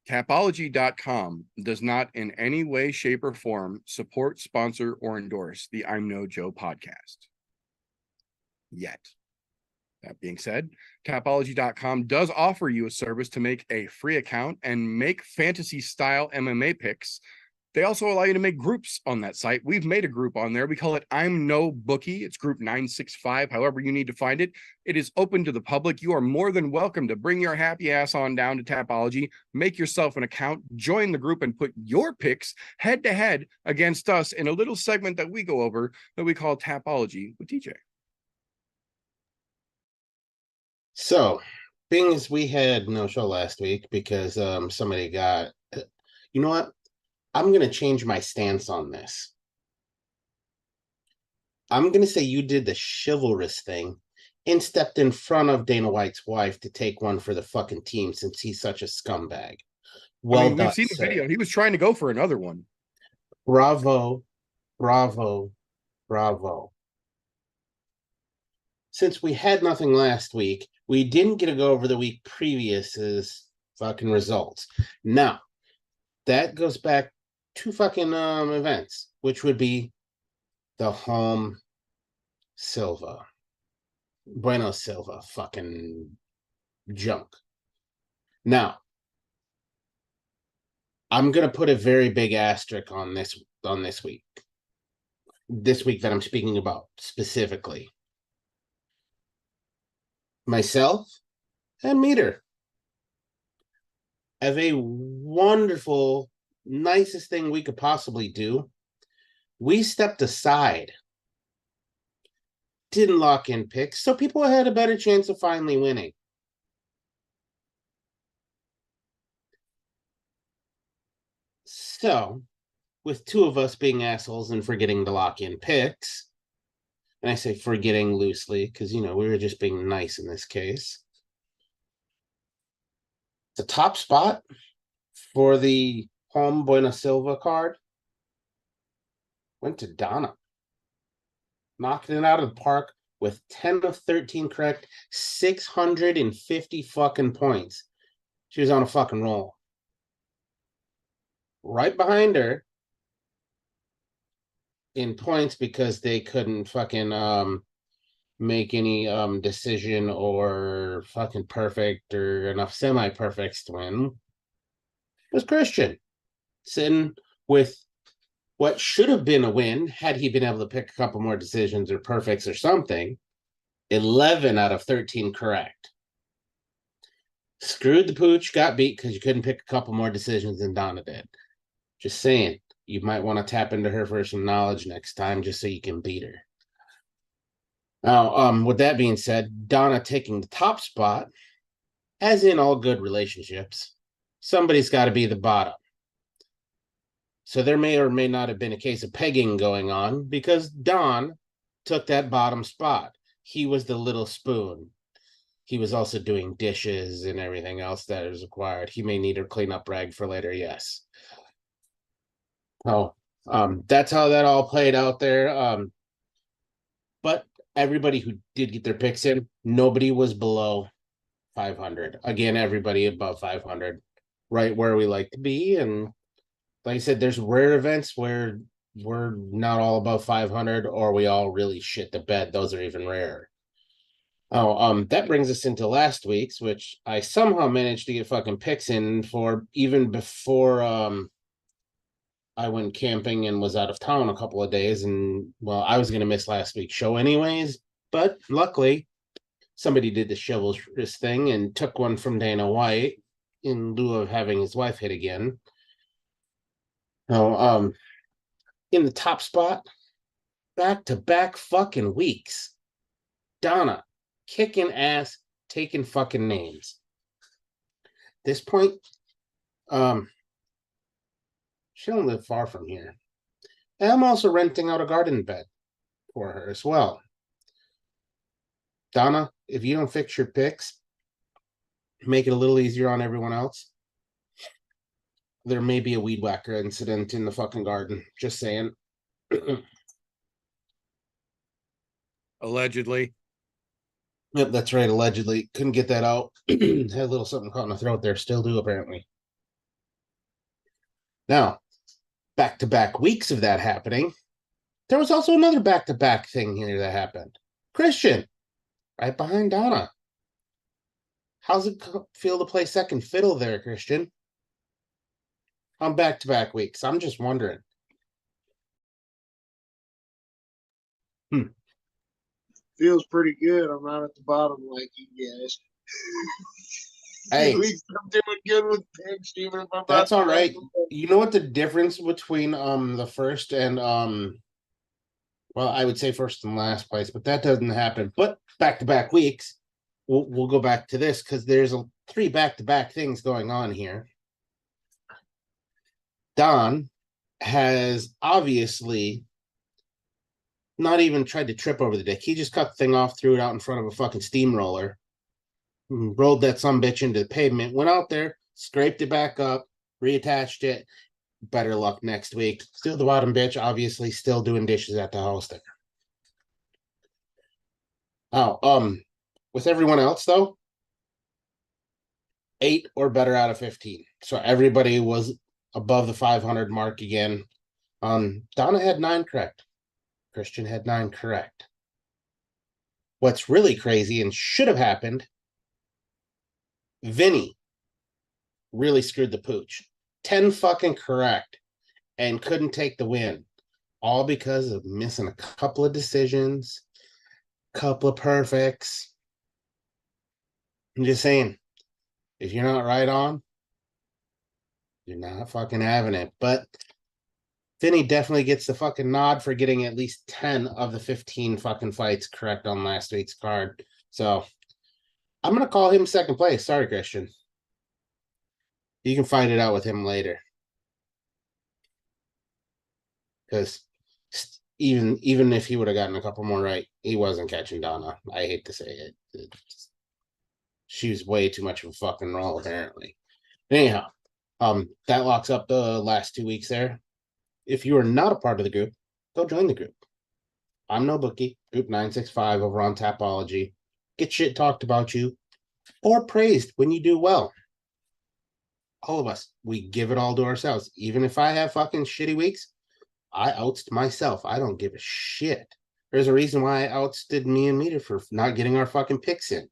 Tapology.com does not in any way, shape, or form support, sponsor, or endorse the I'm No Joe podcast. Yet. That being said, Tapology.com does offer you a service to make a free account and make fantasy-style MMA picks. They also allow you to make groups on that site. We've made a group on there. We call it I'm No Bookie. It's group 965, however you need to find it. It is open to the public. You are more than welcome to bring your happy ass on down to Tapology, make yourself an account, join the group, and put your picks head-to-head against us in a little segment that we go over that we call Tapology with DJ. So, being as we had no show last week because somebody got, you know what? I'm going to change my stance on this. I'm going to say you did the chivalrous thing and stepped in front of Dana White's wife to take one for the fucking team since he's such a scumbag. Well, I mean, we've seen the video. He was trying to go for another one. Bravo, bravo, bravo. Since we had nothing last week, we didn't get to go over the week previous's fucking results. Now, that goes back to fucking events, which would be the HolmVsSliva, Bueno Silva fucking junk. Now, I'm gonna put a very big asterisk on this week. This week that I'm speaking about specifically. Myself and Meter have a wonderful, nicest thing we could possibly do. We stepped aside, didn't lock in picks, so people had a better chance of finally winning. So, with two of us being assholes and forgetting to lock in picks, and I say forgetting loosely because, you know, we were just being nice in this case. The top spot for the Holm Bueno Silva card went to Donna. Knocking it out of the park with 10 of 13 correct, 650 fucking points. She was on a fucking roll. Right behind her in points because they couldn't fucking make any decision or fucking perfect or enough semi-perfects to win was Christian. sitting with what should have been a win had he been able to pick a couple more decisions or perfects or something. 11 out of 13 correct. Screwed the pooch, got beat because you couldn't pick a couple more decisions than Donna did. Just saying, you might want to tap into her for some knowledge next time just so you can beat her. Now, with that being said, Donna taking the top spot, as in all good relationships, somebody's got to be the bottom. So there may or may not have been a case of pegging going on because Don took that bottom spot. He was the little spoon. He was also doing dishes and everything else that is required. He may need a cleanup rag for later, yes. Oh, that's how that all played out there. But everybody who did get their picks in, nobody was below 500. Again, everybody above 500, right where we like to be. And like I said, there's rare events where we're not all above 500 or we all really shit the bed. Those are even rarer. Oh, that brings us into last week's, which I somehow managed to get fucking picks in for even before I went camping and was out of town a couple of days. And well, I was going to miss last week's show anyways, but luckily somebody did the chivalrous thing and took one from Dana White in lieu of having his wife hit again. Oh, in the top spot, back-to-back fucking weeks, Donna kicking ass, taking fucking names. This point, she don't live far from here. And I'm also renting out a garden bed for her as well. Donna, if you don't fix your picks, make it a little easier on everyone else, there may be a weed whacker incident in the fucking garden. Just saying. Allegedly. Yep, that's right. Allegedly. Couldn't get that out. Had a little something caught in the throat there. Still do, apparently. Now, back-to-back weeks of that happening. There was also another back-to-back thing here that happened. Christian, right behind Donna. How's it feel to play second fiddle there, Christian? On back-to-back weeks. I'm just wondering. Feels pretty good. I'm not at the bottom like you guys. Hey, At least I'm doing good with picks, even if I'm that's not all right. You know what the difference between the first and well, I would say first and last place, but that doesn't happen. But back-to-back weeks, we'll go back to this because there's three back-to-back things going on here. Don has obviously not even tried to trip over the dick. He just cut the thing off, threw it out in front of a fucking steamroller, rolled that sumbitch into the pavement, went out there, scraped it back up, reattached it. Better luck next week. Still the bottom bitch, obviously still doing dishes at the house there. Oh, with everyone else though, 8 or better out of 15. So everybody was above the 500 mark again. Donna had 9 correct. Christian had 9 correct. What's really crazy and should have happened, Vinny really screwed the pooch. 10 fucking correct and couldn't take the win. All because of missing a couple of decisions, couple of perfects. I'm just saying, if you're not right on, you're not fucking having it. But Vinny definitely gets the fucking nod for getting at least 10 of the 15 fucking fights correct on last week's card. So I'm going to call him second place. Sorry, Christian. You can find it out with him later. Because even if he would have gotten a couple more right, he wasn't catching Donna. I hate to say it. She was way too much of a fucking roll, apparently. Anyhow, that locks up the last 2 weeks there. If you are not a part of the group, go join the group. I'm No Bookie, Group 965 over on Tapology. Get shit talked about you or praised when you do well. All of us, we give it all to ourselves. Even if I have fucking shitty weeks, I ousted myself. I don't give a shit. There's a reason why I ousted me and Meter for not getting our fucking picks in.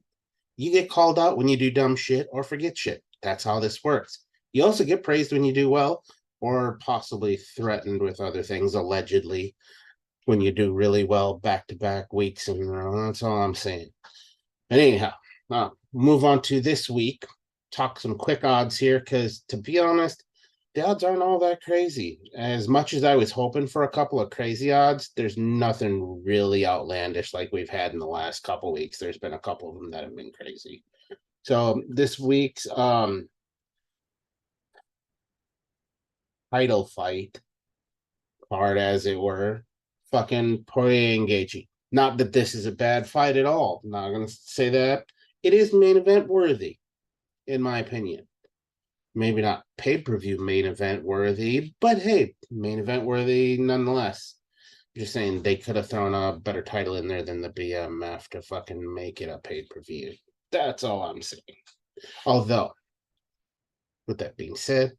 You get called out when you do dumb shit or forget shit. That's how this works. You also get praised when you do well. or possibly threatened with other things, allegedly, when you do really well back-to-back weeks in a row. That's all I'm saying. But anyhow, move on to this week. Talk some quick odds here, because to be honest, the odds aren't all that crazy. As much as I was hoping for a couple of crazy odds, there's nothing really outlandish like we've had in the last couple weeks. There's been a couple of them that have been crazy. So this week's title fight card, as it were, fucking Poirier and Gaethje. Not that this is a bad fight at all. I'm not gonna say that. It is main event worthy, in my opinion. Maybe not pay-per-view main event worthy, but hey, main event worthy nonetheless. Just saying they could have thrown a better title in there than the BMF to fucking make it a pay-per-view. That's all I'm saying. Although, with that being said,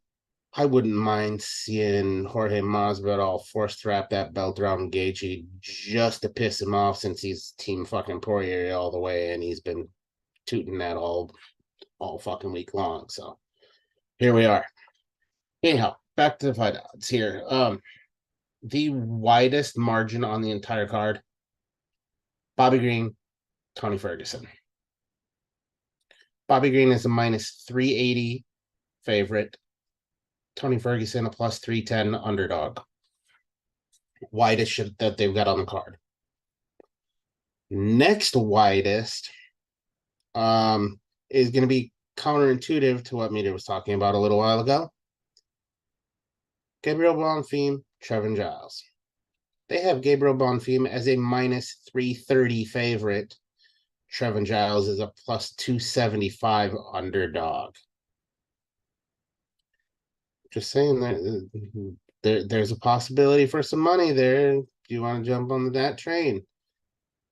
I wouldn't mind seeing Jorge Masvidal force trap that belt around Gaethje just to piss him off, since he's team fucking Poirier all the way and he's been tooting that all fucking week long. So here we are. Anyhow, back to the fight odds here. The widest margin on the entire card: Bobby Green, Tony Ferguson. Bobby Green is a minus 380 favorite. Tony Ferguson a plus 310 underdog. Widest shit that they've got on the card. Next widest is going to be counterintuitive to what Meter was talking about a little while ago. Gabriel Bonfim, Trevin Giles. They have Gabriel Bonfim as a minus 330 favorite. Trevin Giles is a plus 275 underdog. Just saying that there's a possibility for some money there if you want to jump on that train.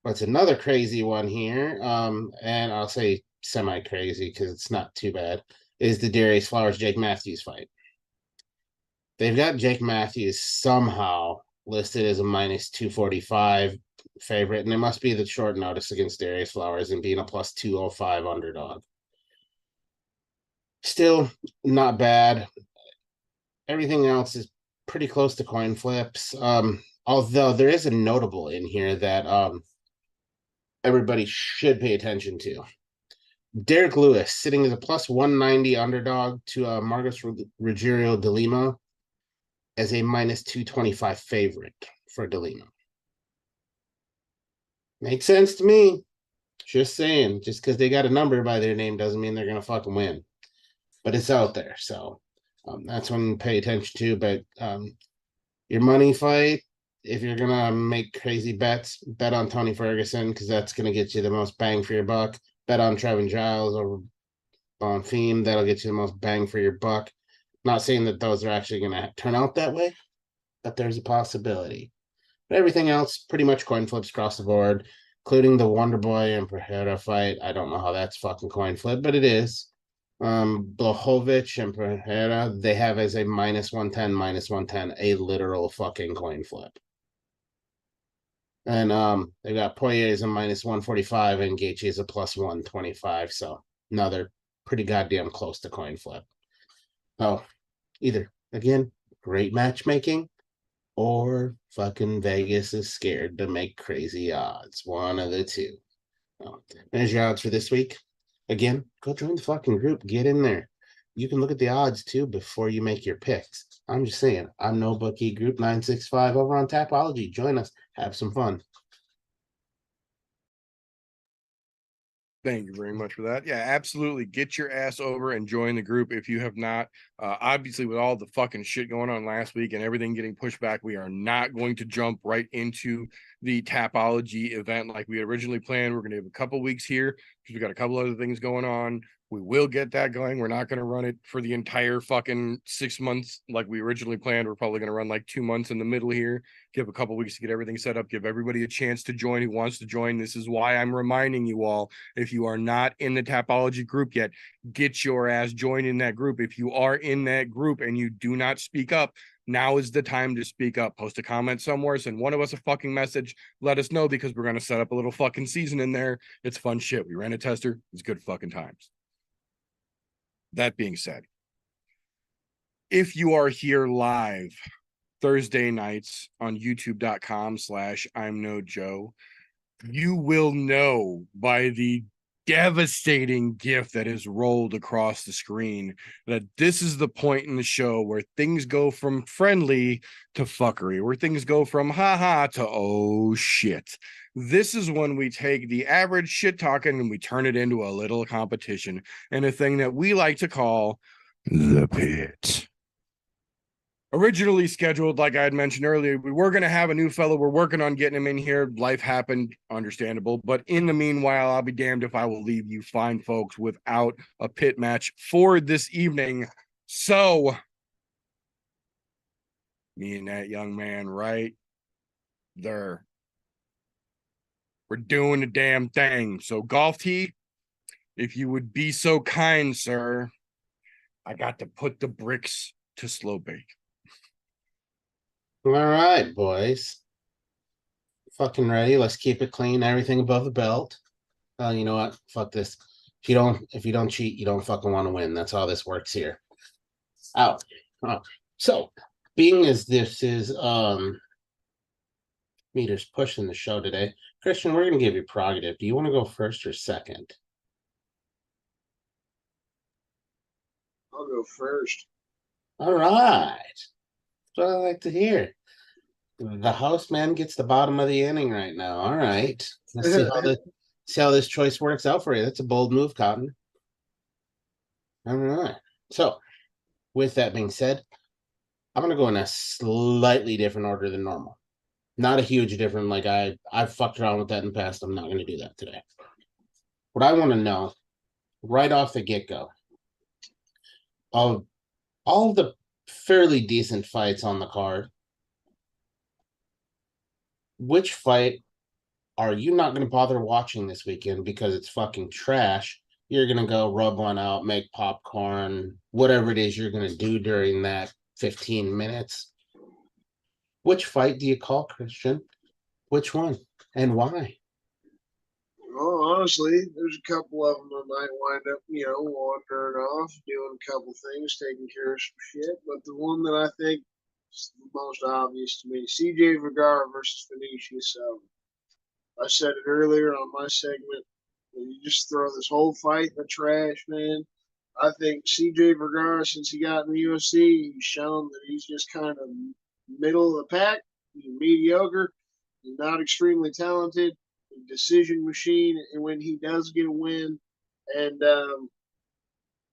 What's another crazy one here, and I'll say semi-crazy because it's not too bad, is the Darius Flowers-Jake Matthews fight. They've got Jake Matthews somehow listed as a minus 245 favorite, and it must be the short notice against Darius Flowers and being a plus 205 underdog. Still not bad. Everything else is pretty close to coin flips. Although there is a notable in here that everybody should pay attention to. Derek Lewis sitting as a plus 190 underdog to Marcus Rogerio de Lima as a minus 225 favorite for de Lima. Makes sense to me. Just saying, just because they got a number by their name doesn't mean they're going to fucking win. But it's out there, so that's one to pay attention to. But your money fight, if you're going to make crazy bets, bet on Tony Ferguson, because that's going to get you the most bang for your buck. Bet on Trevin Giles or Bonfim. That'll get you the most bang for your buck. Not saying that those are actually going to turn out that way, but there's a possibility. But everything else, pretty much coin flips across the board, including the Wonder Boy and Pereira fight. I don't know how that's fucking coin flip, but it is. Blachowicz and Pereira, they have as a minus 110, a literal fucking coin flip. And they got Poirier as a minus 145 and Gaethje is a plus 125. So another pretty goddamn close to coin flip. Oh, either again, great matchmaking, or fucking Vegas is scared to make crazy odds. One of the two. There's your odds for this week. Again, go join the fucking group. Get in there. You can look at the odds too before you make your picks. I'm just saying, I'm No Bookie Group 965 over on Tapology. Join us. Have some fun. Thank you very much for that. Yeah, absolutely. Get your ass over and join the group if you have not. Obviously, with all the fucking shit going on last week and everything getting pushed back, we are not going to jump right into the Tapology event like we originally planned. We're going to have a couple weeks here because we got a couple other things going on. We will get that going. We're not going to run it for the entire fucking 6 months like we originally planned. We're probably going to run like 2 months in the middle here, give a couple weeks to get everything set up, give everybody a chance to join who wants to join. This is why I'm reminding you all, if you are not in the Tapology group yet, get your ass joined in that group. If you are in that group and you do not speak up, now is the time to speak up. Post a comment somewhere, send one of us a fucking message, let us know, because we're going to set up a little fucking season in there. It's fun shit. We ran a tester. It's good fucking times. That being said, if you are here live Thursday nights on youtube.com/I'm no Joe, you will know by the devastating gif that is rolled across the screen that this is the point in the show where things go from friendly to fuckery, where things go from haha to oh shit. This is when we take the average shit talking and we turn it into a little competition and a thing that we like to call the pit. Originally scheduled, like I had mentioned earlier, we were going to have a new fellow. We're working on getting him in here. Life happened, understandable. But in the meanwhile, I'll be damned if I will leave you fine folks without a pit match for this evening. So, me and that young man right there, we're doing the damn thing. So, golf tee, if you would be so kind, sir, I got to put the bricks to SlowB. All right, boys. Fucking ready. Let's keep it clean. Everything above the belt. You know what? Fuck this. If you don't cheat, you don't fucking want to win. That's how this works here. Out. So, being as this is meters pushing the show today, Christian, we're gonna give you prerogative. Do you want to go first or second? I'll go first. All right. That's what I like to hear. The house man gets the bottom of the inning right now. All right. Let's see how this choice works out for you. That's a bold move, Cotton. All right. So, with that being said, I'm gonna go in a slightly different order than normal. Not a huge difference. Like I've fucked around with that in the past. I'm not gonna do that today. What I want to know right off the get-go of all the fairly decent fights on the card, which fight are you not going to bother watching this weekend because it's fucking trash? You're going to go rub one out, make popcorn, whatever it is you're going to do during that 15 minutes. Which fight do you call, Christian? Which one and why? Well, honestly, there's a couple of them that might wind up, wandering off, doing a couple things, taking care of some shit. But the one that I think is the most obvious to me, CJ Vergara versus Vinicius. I said it earlier on my segment. You just throw this whole fight in the trash, man. I think CJ Vergara, since he got in the UFC, he's shown that he's just kind of middle of the pack. He's mediocre. He's not extremely talented. Decision machine, and when he does get a win, and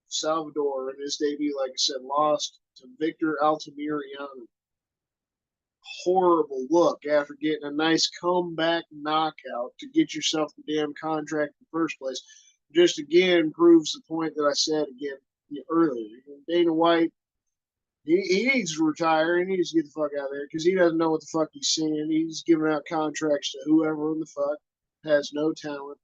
Salvador in his debut, like I said, lost to Victor Altamiriano. Horrible look after getting a nice comeback knockout to get yourself the damn contract in the first place. Just again proves the point that I said again earlier. Dana White, he needs to retire. He needs to get the fuck out of there because he doesn't know what the fuck he's seeing. He's giving out contracts to whoever in the fuck has no talent.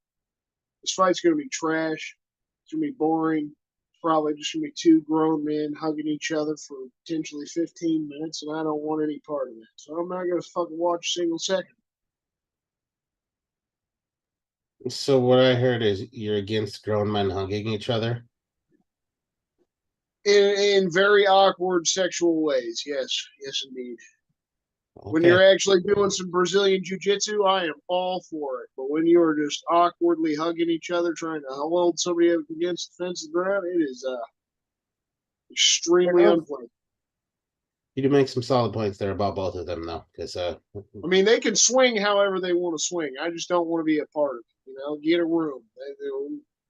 This fight's going to be trash. It's going to be boring. Probably just going to be two grown men hugging each other for potentially 15 minutes, and I don't want any part of it. So I'm not going to fucking watch a single second. So what I heard is you're against grown men hugging each other. In very awkward sexual ways. Yes, indeed. When Okay. you're actually doing some Brazilian jiu-jitsu, I am all for it. But when you're just awkwardly hugging each other, trying to hold somebody up against the fence of the ground, it is extremely unpleasant. You do make some solid points there about both of them, though, because I mean, they can swing however they want to swing. I just don't want to be a part of it. Get a room.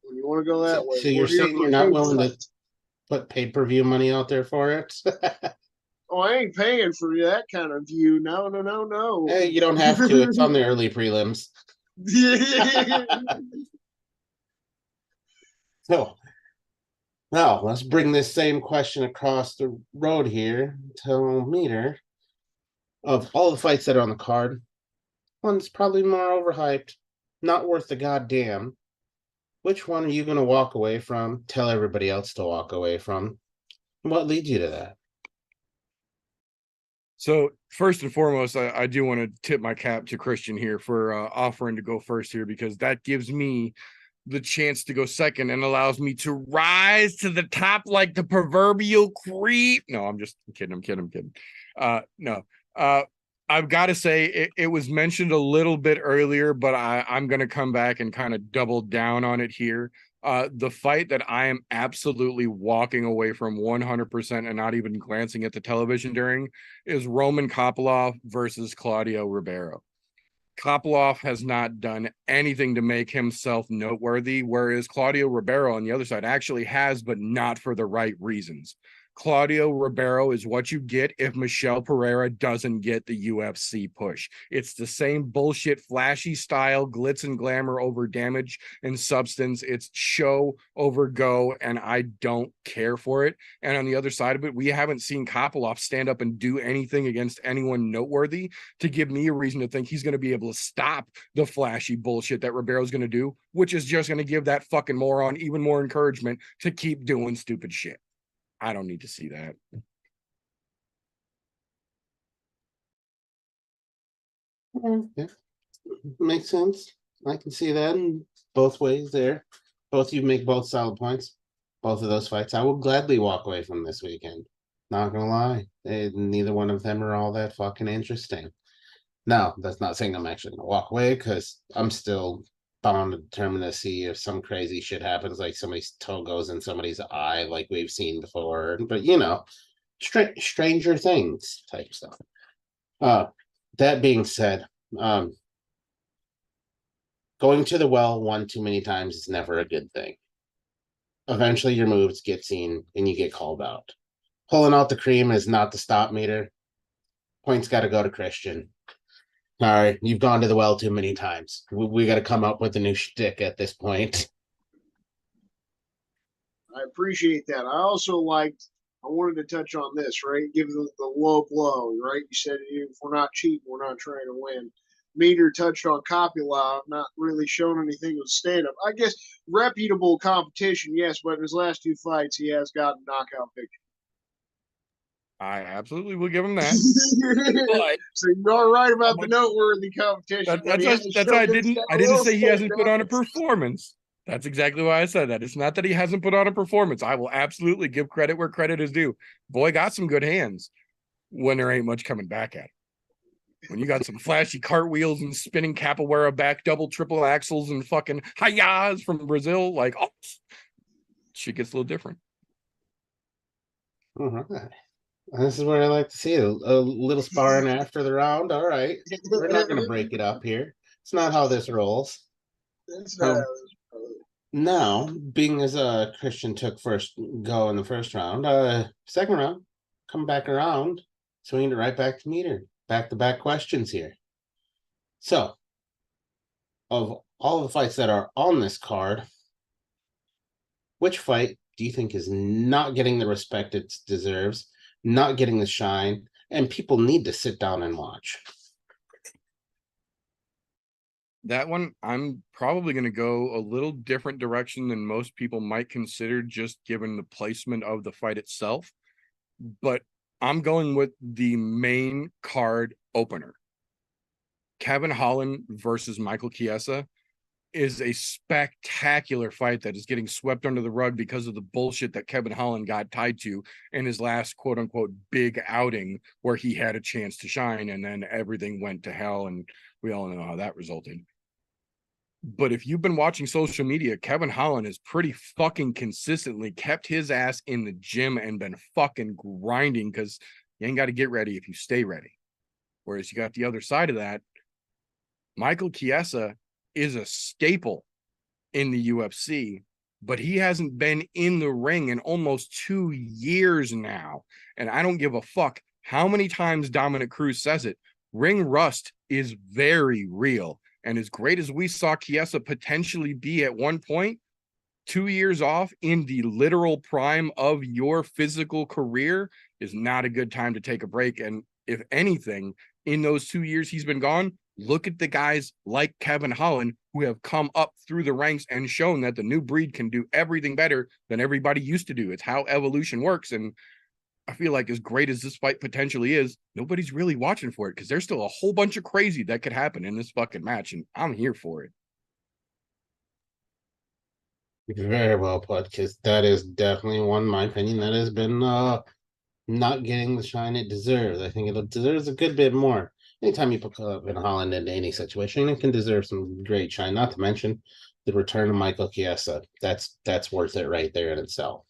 When you want to go that way. So you're saying you're not willing to put pay-per-view money out there for it? Oh, I ain't paying for that kind of view. No. Hey, you don't have to. It's on the early prelims. So now let's bring this same question across the road here. Tell Meter of all the fights that are on the card, one's probably more overhyped, not worth the goddamn. Which one are you going to walk away from? Tell everybody else to walk away from. What leads you to that? So first and foremost, I do want to tip my cap to Christian here for offering to go first here, because that gives me the chance to go second and allows me to rise to the top like the proverbial creep. No, I'm kidding. No. I've got to say it was mentioned a little bit earlier, but I'm going to come back and kind of double down on it here. The fight that I am absolutely walking away from 100% and not even glancing at the television during is Roman Kopylov versus Claudio Ribeiro. Kopylov has not done anything to make himself noteworthy, whereas Claudio Ribeiro on the other side actually has, but not for the right reasons. Claudio Ribeiro is what you get if Michel Pereira doesn't get the UFC push. It's the same bullshit, flashy style, glitz and glamour over damage and substance. It's show over go, and I don't care for it. And on the other side of it, we haven't seen Kopylov stand up and do anything against anyone noteworthy to give me a reason to think he's going to be able to stop the flashy bullshit that Ribeiro's going to do, which is just going to give that fucking moron even more encouragement to keep doing stupid shit. I don't need to see that. Yeah. Makes sense. I can see that in both ways there. Both of you make both solid points. Both of those fights, I will gladly walk away from this weekend. Not gonna lie. Neither one of them are all that fucking interesting. Now, that's not saying I'm actually gonna walk away, because I'm still bound and determined to see if some crazy shit happens, like somebody's toe goes in somebody's eye, like we've seen before. But stranger things type stuff. That being said, going to the well one too many times is never a good thing. Eventually your moves get seen and you get called out. Pulling out the cream is not the stop meter. Points got to go to Christian. All right, you've gone to the well too many times. We got to come up with a new shtick at this point. I appreciate that. I wanted to touch on this, right? Give the low blow, right? You said if we're not cheap, we're not trying to win. Meter touched on Kopylov, not really shown anything with stand-up. I guess reputable competition, yes, but in his last two fights, he has gotten knockout victory. I absolutely will give him that. But so you're right about the noteworthy competition. That's why I didn't say he hasn't put on a performance. That's exactly why I said that. It's not that he hasn't put on a performance. I will absolutely give credit where credit is due. Boy got some good hands when there ain't much coming back at him. When you got some flashy cartwheels and spinning capoeira back, double, triple axles and fucking hi-yas from Brazil, like, oh, shit gets a little different. All right. This is what I like to see. A little sparring after the round. All right. We're not going to break it up here. It's not how this rolls. That's not how this rolls. Now, being as Christian took first go in the first round, second round, come back around, swinging it right back to meter. Back-to-back questions here. So, of all the fights that are on this card, which fight do you think is not getting the respect it deserves, not getting the shine, and people need to sit down and watch? That one, I'm probably going to go a little different direction than most people might consider, just given the placement of the fight itself. But I'm going with the main card opener. Kevin Holland versus Michael Chiesa is a spectacular fight that is getting swept under the rug because of the bullshit that Kevin Holland got tied to in his last quote unquote big outing where he had a chance to shine and then everything went to hell, and we all know how that resulted. But if you've been watching social media, Kevin Holland has pretty fucking consistently kept his ass in the gym and been fucking grinding, because you ain't got to get ready if you stay ready. Whereas you got the other side of that, Michael Chiesa is a staple in the UFC, but he hasn't been in the ring in almost 2 years now. And I don't give a fuck how many times Dominic Cruz says it. Ring rust is very real. And as great as we saw Chiesa potentially be at one point, 2 years off in the literal prime of your physical career is not a good time to take a break. And if anything, in those 2 years he's been gone, look at the guys like Kevin Holland who have come up through the ranks and shown that the new breed can do everything better than everybody used to do. It's how evolution works. And I feel like as great as this fight potentially is, nobody's really watching for it because there's still a whole bunch of crazy that could happen in this fucking match, and I'm here for it. Very well put, because that is definitely one, in my opinion, that has been not getting the shine it deserves. I think it deserves a good bit more. Anytime you put in Holland into any situation, it can deserve some great shine. Not to mention the return of Michael Chiesa. That's worth it right there in itself.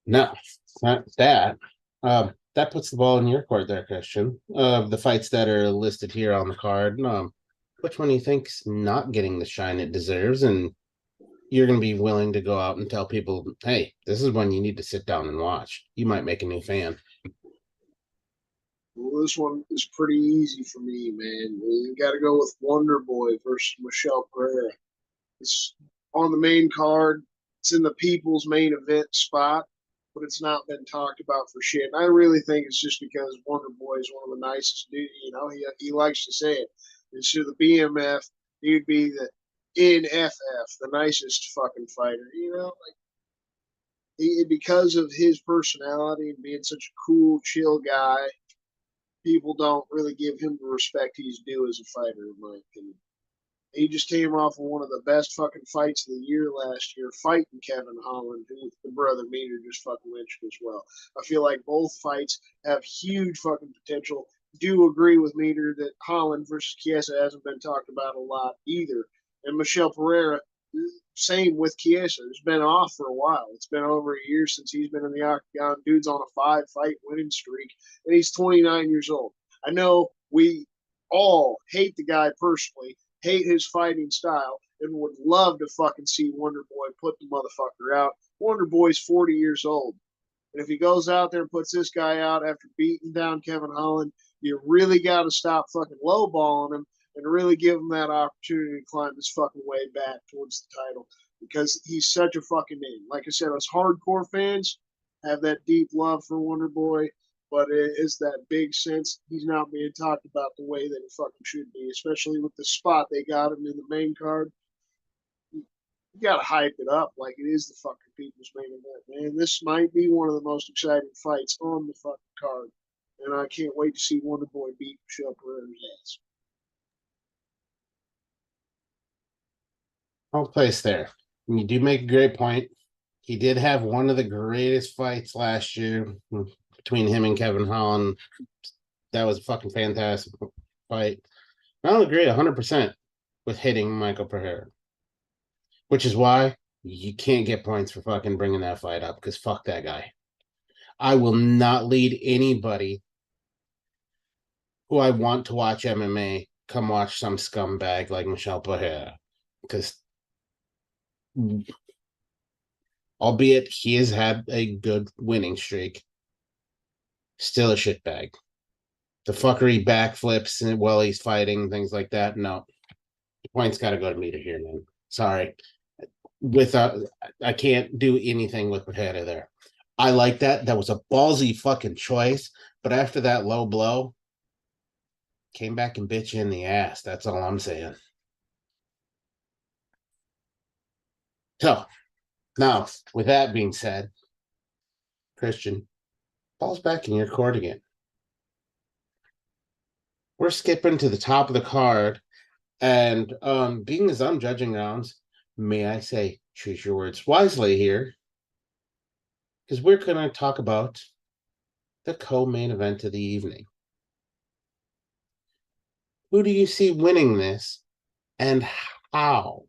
No, not that. That puts the ball in your court there, Christian. The fights that are listed here on the card, which one do you think's not getting the shine it deserves? And you're going to be willing to go out and tell people, hey, this is one you need to sit down and watch. You might make a new fan. Well, this one is pretty easy for me, man. You got to go with Wonder Boy versus Michelle Pereira. It's on the main card. It's in the people's main event spot, but it's not been talked about for shit. And I really think it's just because Wonder Boy is one of the nicest dudes. You know, he likes to say it. Instead of the BMF, he'd be the NFF, the nicest fucking fighter. You know, like because of his personality and being such a cool, chill guy, people don't really give him the respect he's due as a fighter, in my opinion. He just came off of one of the best fucking fights of the year last year, fighting Kevin Holland, who the brother Meter just fucking mentioned as well. I feel like both fights have huge fucking potential. Do agree with Meter that Holland versus Chiesa hasn't been talked about a lot either. And Michelle Pereira, same with Chiesa. It's been off for a while. It's been over a year since he's been in the octagon. Dude's on a 5-fight winning streak, and he's 29 years old. I know we all hate the guy personally, hate his fighting style, and would love to fucking see Wonder Boy put the motherfucker out. Wonder Boy's 40 years old. And if he goes out there and puts this guy out after beating down Kevin Holland, you really got to stop fucking lowballing him and really give him that opportunity to climb his fucking way back towards the title, because he's such a fucking name. Like I said, us hardcore fans have that deep love for Wonder Boy, but it is that big sense he's not being talked about the way that he fucking should be, especially with the spot they got him in the main card. You gotta hype it up like it is the fucking people's main event, man. This might be one of the most exciting fights on the fucking card, and I can't wait to see Wonder Boy beat Michelle Pereira's ass. I'll place there. And you do make a great point. He did have one of the greatest fights last year between him and Kevin Holland. That was a fucking fantastic fight. I'll agree 100% with hitting Michael Pereira, which is why you can't get points for fucking bringing that fight up, because fuck that guy. I will not lead anybody who I want to watch MMA come watch some scumbag like Michelle Pereira, because albeit he has had a good winning streak, still a shitbag. The fuckery backflips and while he's fighting, things like that. No, the points got to go to Meter here, man. Sorry, I can't do anything with Pereira there. I like that. That was a ballsy fucking choice, but after that low blow, came back and bit you in the ass. That's all I'm saying. So, now, with that being said, Christian, ball's back in your court again. We're skipping to the top of the card, and being as I'm judging rounds, may I say, choose your words wisely here, because we're going to talk about the co-main event of the evening. Who do you see winning this, and how?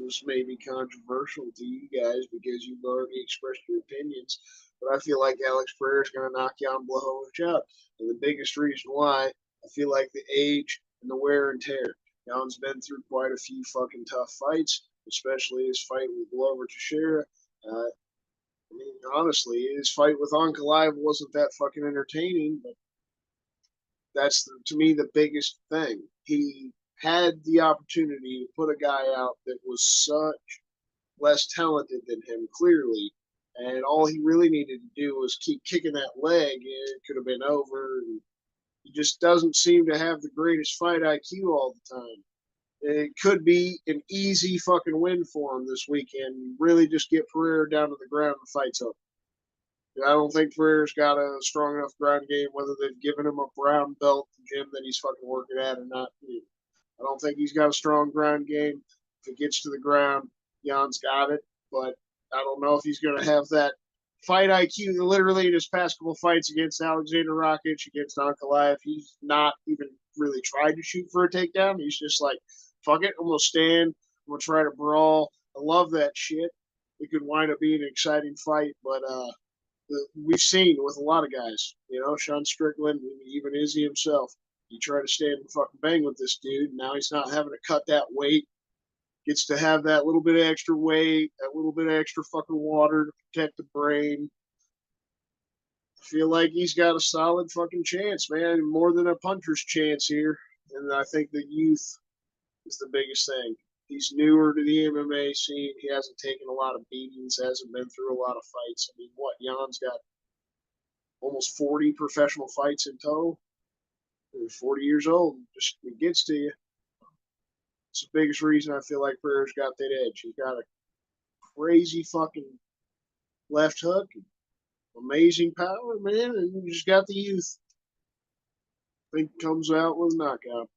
This may be controversial to you guys because you've already expressed your opinions, but I feel like Alex Pereira is going to knock Jan Blachowicz out. And the biggest reason why, I feel like the age and the wear and tear. Jan's been through quite a few fucking tough fights, especially his fight with Glover Teixeira. I mean, honestly, his fight with Ankalaev wasn't that fucking entertaining, but that's, to me, the biggest thing. He had the opportunity to put a guy out that was such less talented than him, clearly, and all he really needed to do was keep kicking that leg, and it could have been over. And he just doesn't seem to have the greatest fight IQ all the time. It could be an easy fucking win for him this weekend. Really just get Pereira down to the ground and fight's over. I don't think Pereira's got a strong enough ground game, whether they've given him a brown belt, the gym that he's fucking working at or not. I don't think he's got a strong ground game. If it gets to the ground, Jan's got it, but I don't know if he's going to have that fight IQ. Literally, in his past couple fights against Alexander Rakic, against Ankalaev, he's not even really tried to shoot for a takedown. He's just like, fuck it, I'm going to stand. I'm going to try to brawl. I love that shit. It could wind up being an exciting fight, but we've seen with a lot of guys, Sean Strickland, even Izzy himself. You try to stand and fucking bang with this dude. Now he's not having to cut that weight. Gets to have that little bit of extra weight, that little bit of extra fucking water to protect the brain. I feel like he's got a solid fucking chance, man. More than a puncher's chance here. And I think the youth is the biggest thing. He's newer to the MMA scene. He hasn't taken a lot of beatings, hasn't been through a lot of fights. I mean, Jan's got almost 40 professional fights in total. He's 40 years old. Just it gets to you. It's the biggest reason I feel like Pereira's got that edge. He's got a crazy fucking left hook, amazing power, man, and you just got the youth. I think comes out with a knockout.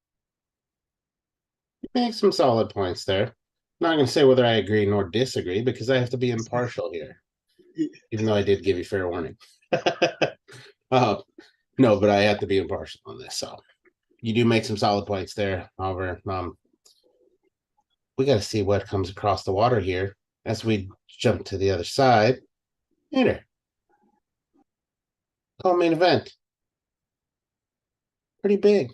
You make some solid points there. I'm not going to say whether I agree nor disagree because I have to be impartial here, even though I did give you fair warning. No, but I have to be impartial on this. So you do make some solid points there. However, we got to see what comes across the water here as we jump to the other side. Later. Call main event. Pretty big.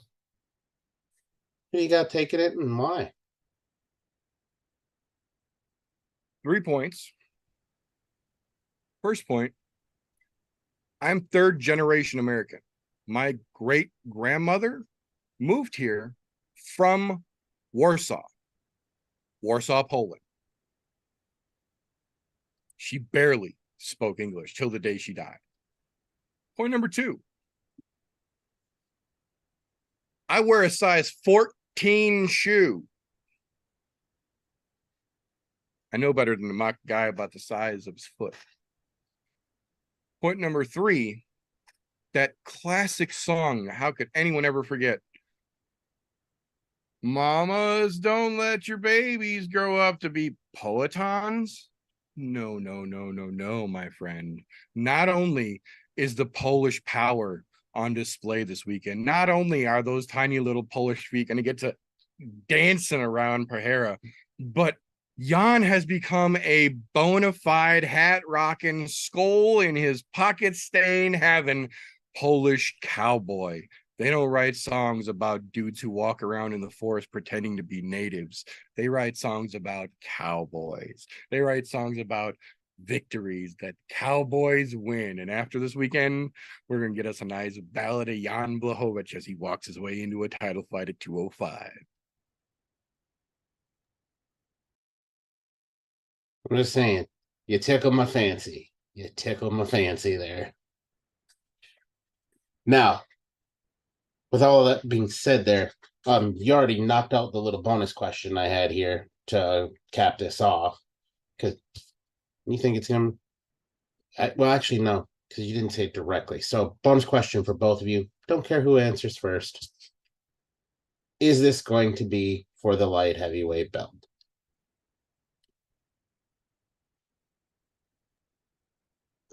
Who you got taking it and why? 3 points. First point, I'm third generation American. My great grandmother moved here from Warsaw, Poland. She barely spoke English till the day she died. Point number 2. I wear a size 14 shoe. I know better than to mock a guy about the size of his foot. Point number 3, that classic song. How could anyone ever forget? Mamas, don't let your babies grow up to be poetons. No, my friend. Not only is the Polish power on display this weekend, not only are those tiny little Polish feet going to get to dancing around Pereira, but Jan has become a bona fide hat-rocking, skull in his pocket stain having Polish cowboy. They don't write songs about dudes who walk around in the forest pretending to be natives. They write songs about cowboys. They write songs about victories that cowboys win. And after this weekend, we're going to get us a nice ballad of Jan Blachowicz as he walks his way into a title fight at 205. I'm just saying, you tickle my fancy. You tickle my fancy there. Now, with all of that being said there, you already knocked out the little bonus question I had here to cap this off. Because you think it's him? Well, actually, no, because you didn't say it directly. So, bonus question for both of you. Don't care who answers first. Is this going to be for the light heavyweight belt?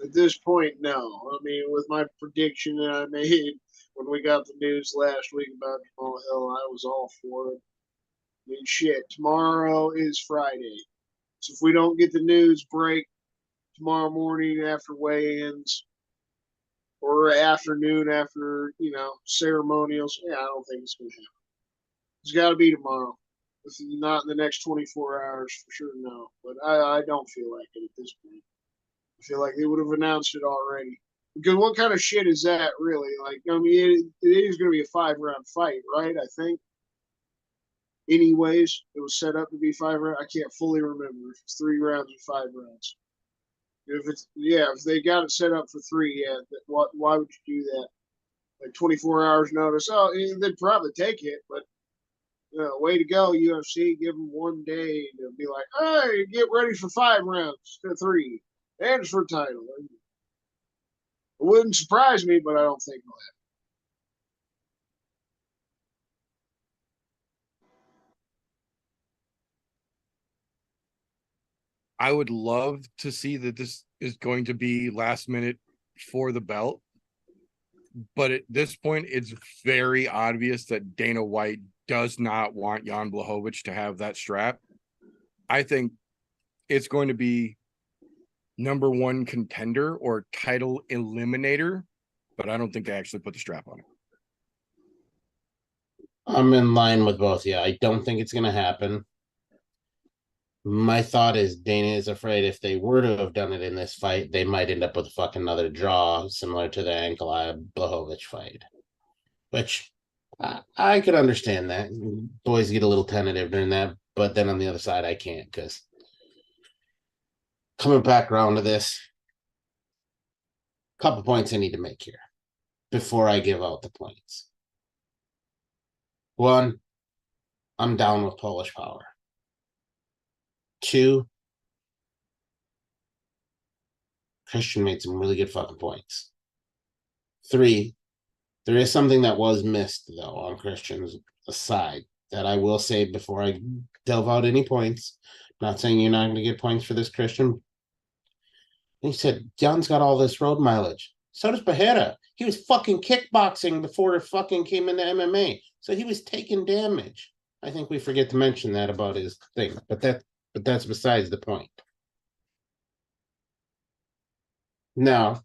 At this point, no. I mean, with my prediction that I made when we got the news last week about Jamal Hill, I was all for it. I mean, shit, tomorrow is Friday. So if we don't get the news break tomorrow morning after weigh-ins or afternoon after, ceremonials, I don't think it's going to happen. It's got to be tomorrow. If not in the next 24 hours, for sure, no. But I don't feel like it at this point. I feel like they would have announced it already. Because what kind of shit is that, really? Like, I mean, it is going to be a 5-round fight, right? I think. Anyways, it was set up to be 5 rounds. I can't fully remember if it's 3 rounds or 5 rounds. If they got it set up for 3, why would you do that? Like 24 hours notice. Oh, they'd probably take it, but way to go, UFC. Give them 1 day to be like, hey, get ready for 5 rounds to 3. And for title. It wouldn't surprise me, but I don't think it'll I would love to see that this is going to be last minute for the belt. But at this point, it's very obvious that Dana White does not want Jan Blachowicz to have that strap. I think it's going to be number one contender or title eliminator, but I don't think they actually put the strap on it. I'm in line with both of you. I don't think it's going to happen. My thought is Dana is afraid if they were to have done it in this fight, they might end up with a fucking another draw similar to the Ankalaev Blachowicz fight, which I could understand that. Boys get a little tentative during that, but then on the other side, I can't because coming back around to this, couple points I need to make here before I give out the points. One, I'm down with Polish power. Two, Christian made some really good fucking points. Three, there is something that was missed, though, on Christian's side that I will say before I delve out any points. Not saying you're not going to get points for this, Christian. He said, Jan's got all this road mileage. So does Pereira. He was fucking kickboxing before it fucking came into MMA. So he was taking damage. I think we forget to mention that about his thing. But that's besides the point. Now,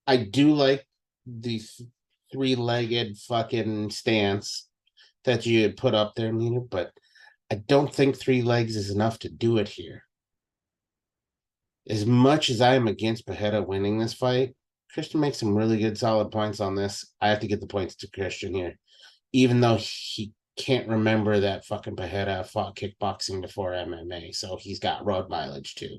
I do like the three-legged fucking stance that you had put up there, Nina, but I don't think 3 legs is enough to do it here. As much as I am against Pereira winning this fight, Christian makes some really good solid points on this. I have to get the points to Christian here. Even though he can't remember that fucking Pereira fought kickboxing before MMA, so he's got road mileage too.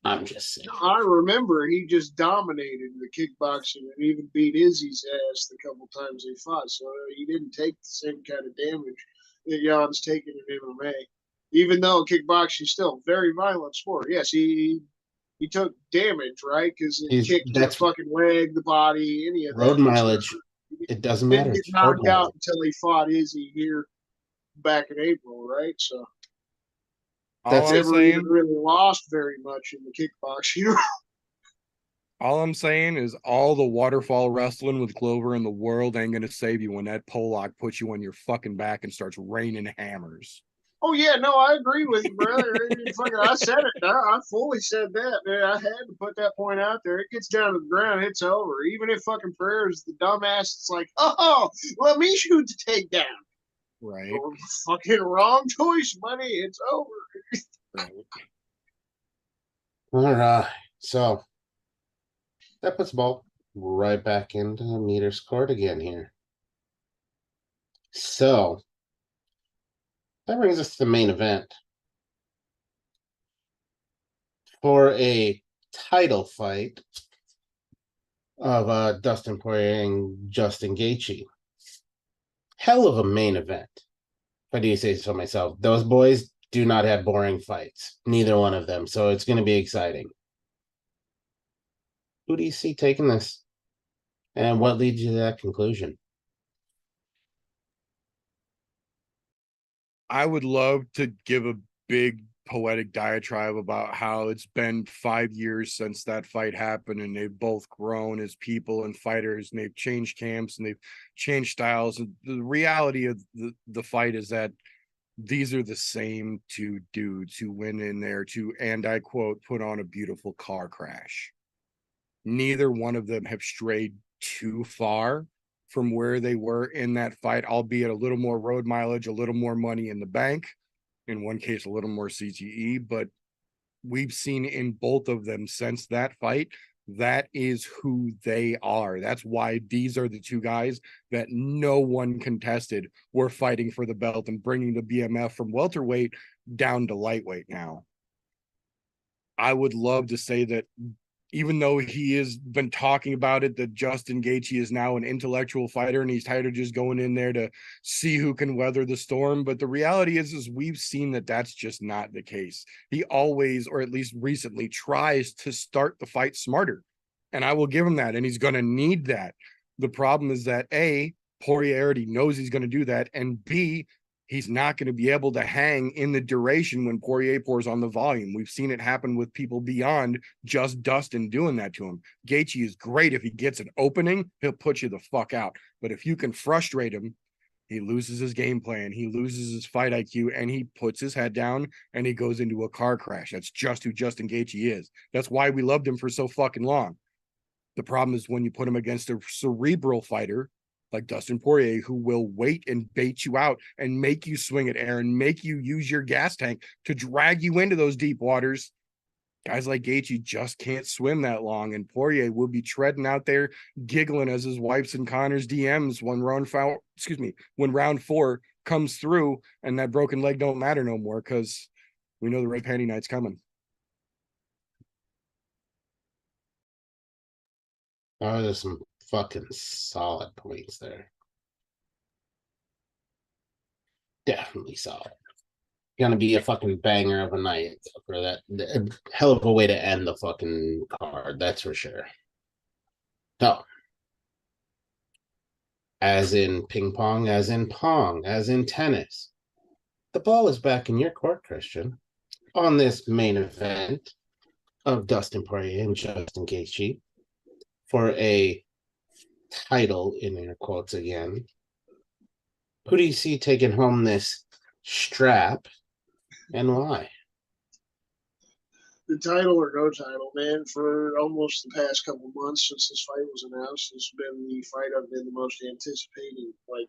I'm just saying. I remember he just dominated the kickboxing and even beat Izzy's ass the couple times they fought. So he didn't take the same kind of damage that Jan's taken in MMA. Even though kickboxing is still a very violent sport. Yes, he took damage, right? Because it kicked the fucking leg, the body, any of that. Road mileage. It doesn't matter. Didn't get knocked out until he fought Izzy here back in April, right? So That's never even really lost very much in the kickboxing. All I'm saying is all the waterfall wrestling with Glover in the world ain't gonna save you when that Polak puts you on your fucking back and starts raining hammers. Oh yeah, no, I agree with you, brother. I said it. I fully said that, man. I had to put that point out there. It gets down to the ground, it's over. Even if fucking Pereira's the dumbass, it's like, oh, let me shoot the takedown. Right. Oh, fucking wrong choice, buddy. It's over. Right. All right. So that puts the ball right back into the meter's court again here. So that brings us to the main event. For a title fight of Dustin Poirier and Justin Gaethje. Hell of a main event. If I do say so myself. Those boys do not have boring fights. Neither one of them. So it's going to be exciting. Who do you see taking this? And what leads you to that conclusion? I would love to give a big poetic diatribe about how it's been 5 years since that fight happened and they've both grown as people and fighters and they've changed camps and they've changed styles. And the reality of the fight is that these are the same two dudes who went in there to, and I quote, put on a beautiful car crash. Neither one of them have strayed too far from where they were in that fight, albeit a little more road mileage, a little more money in the bank, in one case, a little more CTE. But we've seen in both of them since that fight, that is who they are. That's why these are the two guys that no one contested were fighting for the belt and bringing the BMF from welterweight down to lightweight now. I would love to say that even though he has been talking about it, that Justin Gaethje is now an intellectual fighter and he's tired of just going in there to see who can weather the storm. But the reality is we've seen that that's just not the case. He always, or at least recently, tries to start the fight smarter. And I will give him that. And he's going to need that. The problem is that A, Poirier already knows he's going to do that. And B, he's not going to be able to hang in the duration when Poirier pours on the volume. We've seen it happen with people beyond just Dustin doing that to him. Gaethje is great. If he gets an opening, he'll put you the fuck out. But if you can frustrate him, he loses his game plan, he loses his fight IQ, and he puts his head down and he goes into a car crash. That's just who Justin Gaethje is. That's why we loved him for so fucking long. The problem is when you put him against a cerebral fighter like Dustin Poirier, who will wait and bait you out and make you swing at air and make you use your gas tank to drag you into those deep waters. Guys like Gaethje just can't swim that long, and Poirier will be treading out there, giggling as his wife's in Connor's DMs when round 4 comes through, and that broken leg don't matter no more because we know the red panty night's coming. Oh, there's some fucking solid points there. Definitely solid. Gonna be a fucking banger of a night for that. A hell of a way to end the fucking card, that's for sure. So, as in ping pong, as in pong, as in tennis, the ball is back in your court, Christian, on this main event of Dustin Poirier and Justin Gaethje for a title in air quotes again. Who do you see taking home this strap and why? The title or no title, man, for almost the past couple months since this fight was announced, it's been the fight I've been the most anticipating. Like,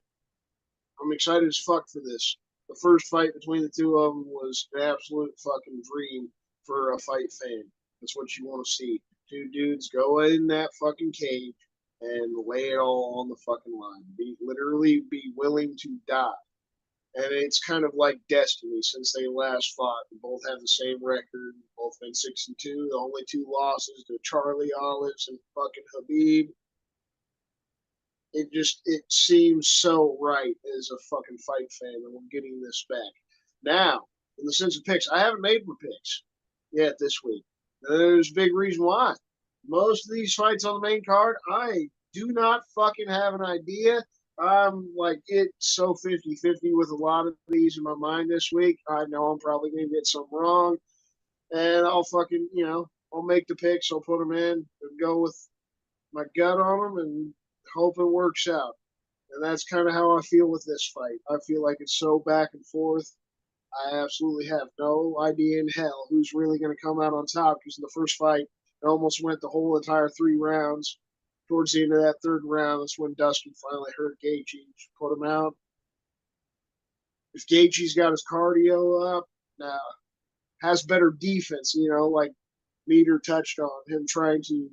I'm excited as fuck for this. The first fight between the two of them was an absolute fucking dream for a fight fan. That's what you want to see. Two dudes go in that fucking cage and lay it all on the fucking line. Literally be willing to die. And it's kind of like destiny since they last fought. They both have the same record. Both been 6-2. The only 2 losses to Charlie Olives and fucking Habib. It seems so right as a fucking fight fan that we're getting this back. Now, in the sense of picks, I haven't made my picks yet this week. There's a big reason why. Most of these fights on the main card, I do not fucking have an idea. I'm like, it's so 50-50 with a lot of these in my mind this week. I know I'm probably going to get some wrong. And I'll fucking, I'll make the picks. I'll put them in and go with my gut on them and hope it works out. And that's kind of how I feel with this fight. I feel like it's so back and forth. I absolutely have no idea in hell who's really going to come out on top because in the first fight, it almost went the whole entire 3 rounds. Towards the end of that 3rd round, that's when Dustin finally hurt Gaethje, put him out. If Gaethje's got his cardio up, has better defense, like Meter touched on, him trying to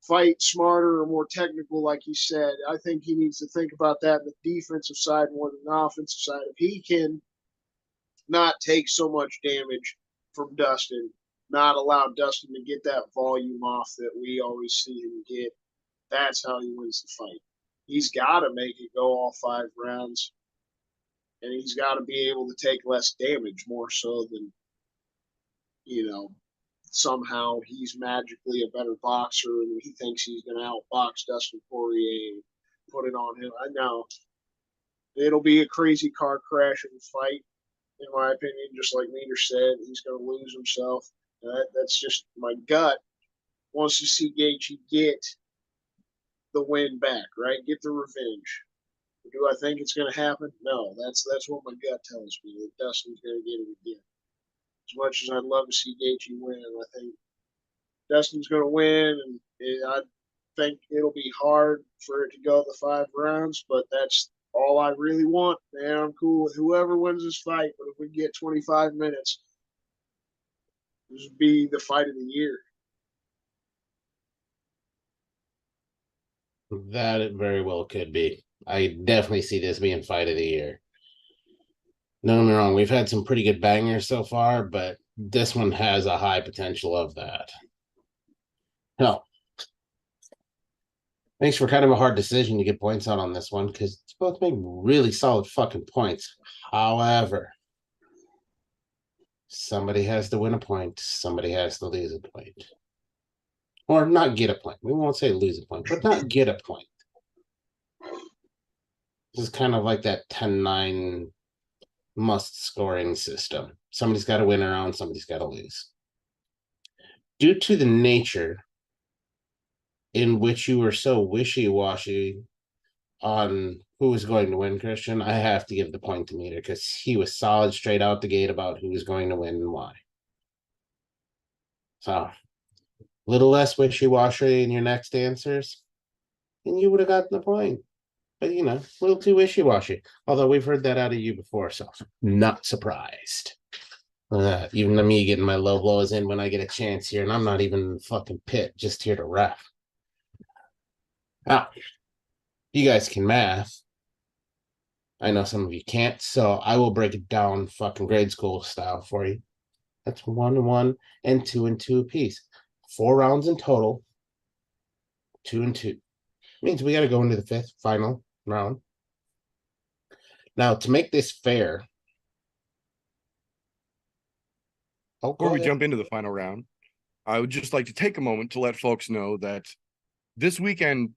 fight smarter or more technical, like he said. I think he needs to think about that in the defensive side more than the offensive side. If he can not take so much damage from Dustin, not allow Dustin to get that volume off that we always see him get, that's how he wins the fight. He's got to make it go all 5 rounds, and he's got to be able to take less damage more so than, somehow he's magically a better boxer and he thinks he's going to outbox Dustin Poirier and put it on him. I know it'll be a crazy car crash in the fight, in my opinion, just like Meter said. He's going to lose himself. That's just my gut wants to see Gaethje get the win back, right? Get the revenge. Do I think it's going to happen? No, that's what my gut tells me, that Dustin's going to get it again. As much as I'd love to see Gaethje win, I think Dustin's going to win, and I think it'll be hard for it to go the 5 rounds, but that's all I really want, man. I'm cool with whoever wins this fight, but if we get 25 minutes, this would be the fight of the year. That it very well could be. I definitely see this being fight of the year. Don't get me wrong, we've had some pretty good bangers so far, but this one has a high potential of that. No. Thanks for kind of a hard decision to get points out on this one because it's both make really solid fucking points. However, somebody has to win a point, somebody has to lose a point. Or not get a point. We won't say lose a point, but not get a point. This is kind of like that 10-9 must scoring system. Somebody's got to win a round, somebody's got to lose. Due to the nature in which you were so wishy-washy on who was going to win, Christian, I have to give the point to Meter because he was solid straight out the gate about who was going to win and why. So, a little less wishy-washy in your next answers, and you would have gotten the point. But, you know, a little too wishy-washy. Although we've heard that out of you before, so not surprised. Even me getting my low blows in when I get a chance here, and I'm not even in the fucking pit, just here to ref. Now, you guys can math. I know some of you can't, so I will break it down fucking grade school style for you. That's 1-1 and 2-2 apiece. 4 rounds in total. 2-2. Means we got to go into the 5th final round. Now, to make this fair. Before we jump into the final round, I would just like to take a moment to let folks know that this weekend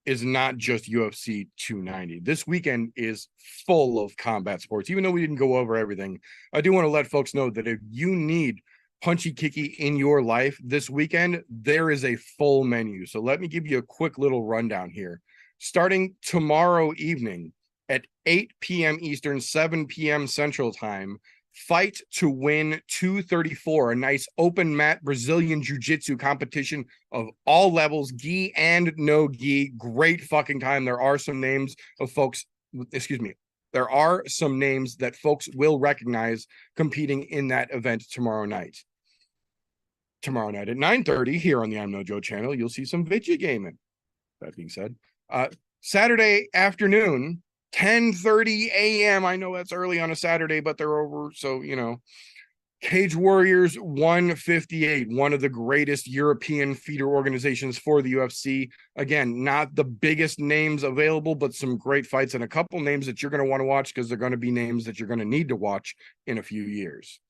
is not just UFC 290. This weekend is full of combat sports. Even though we didn't go over everything, I do want to let folks know that if you need punchy kicky in your life this weekend, there is a full menu. So let me give you a quick little rundown here. Starting tomorrow evening at 8 p.m. Eastern, 7 p.m. Central Time, Fight to Win 234, a nice open mat Brazilian jiu-jitsu competition of all levels, gi and no gi. Great fucking time. There are some names of folks, there are some names that folks will recognize competing in that event tomorrow night. Tomorrow night at 9:30 here on the I'm No Joe channel, you'll see some video gaming. That being said, Saturday afternoon, 10:30 a.m. I know that's early on a Saturday, but they're over. So, you know, Cage Warriors 158, one of the greatest European feeder organizations for the UFC. Again, not the biggest names available, but some great fights and a couple names that you're going to want to watch because they're going to be names that you're going to need to watch in a few years.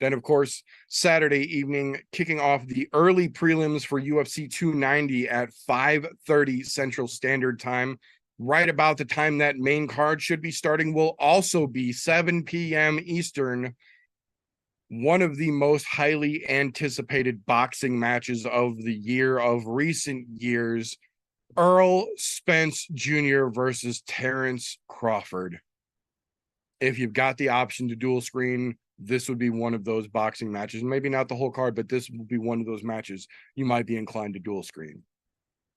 Then, of course, Saturday evening, kicking off the early prelims for UFC 290 at 5:30 Central Standard Time. Right about the time that main card should be starting will also be 7 p.m. Eastern. One of the most highly anticipated boxing matches of the year, of recent years. Earl Spence Jr. versus Terrence Crawford. If you've got the option to dual screen, this would be one of those boxing matches. Maybe not the whole card, but this will be one of those matches you might be inclined to dual screen.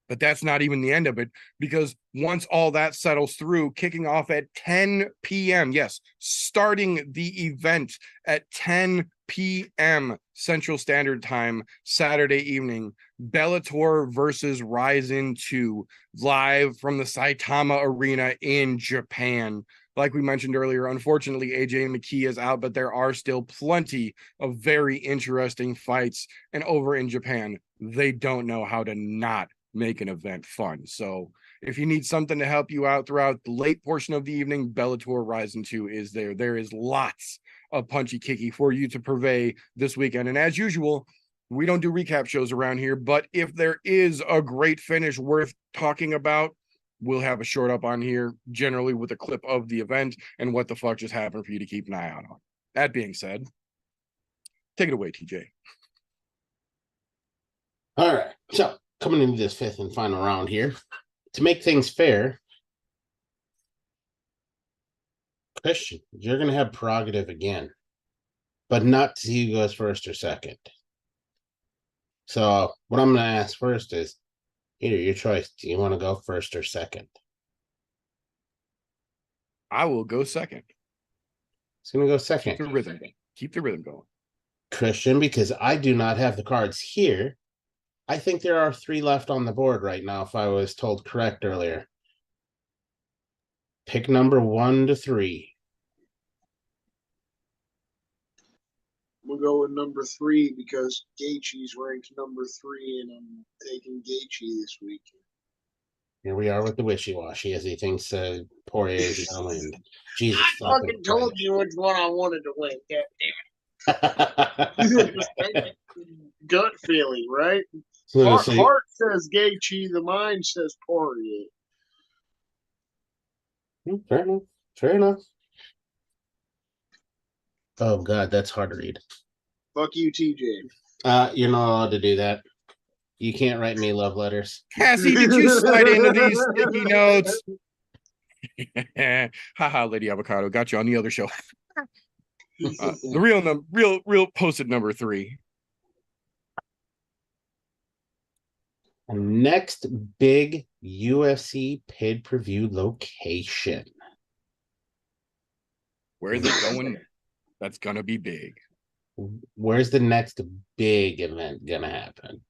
But that's not even the end of it, because once all that settles through, kicking off at 10 p.m., yes, starting the event at 10 p.m. Central Standard Time, Saturday evening, Bellator versus Rizin 2, live from the Saitama Arena in Japan. Like we mentioned earlier, unfortunately, AJ McKee is out, but there are still plenty of very interesting fights. And over in Japan, they don't know how to not make an event fun. So if you need something to help you out throughout the late portion of the evening, Bellator Rizin 2 is there. There is lots of punchy kicky for you to purvey this weekend. And as usual, we don't do recap shows around here, but if there is a great finish worth talking about, we'll have a short up on here, generally with a clip of the event and what the fuck just happened for you to keep an eye out on. That being said, take it away, TJ. All right. So, coming into this 5th and final round here, to make things fair, Christian, you're going to have prerogative again, but not to see who goes first or second. So, what I'm going to ask first is, either your choice. Do you want to go first or second? I will go second. It's going to go second. Keep the rhythm. Keep the rhythm going. Christian, because I do not have the cards here, I think there are 3 left on the board right now, if I was told correct earlier. Pick number 1 to 3. We'll go with number 3 because Gaethje's ranked number 3, and I'm taking Gaethje this week. Here we are with the wishy-washy, as he thinks Poirier is going to win. Jesus I fucking told you which one I wanted to win. God damn it. Gut feeling, right? Heart says Gaethje, the mind says Poirier. Fair enough. Fair enough. Oh God, that's hard to read. Fuck you, TJ. You're not allowed to do that. You can't write me love letters. Cassie, did you slide into these sticky notes? Haha, Lady Avocado, got you on the other show. The real post-it number 3. Next big UFC pay-per-view location. Where is it going? That's gonna be big. Where's the next big event gonna happen?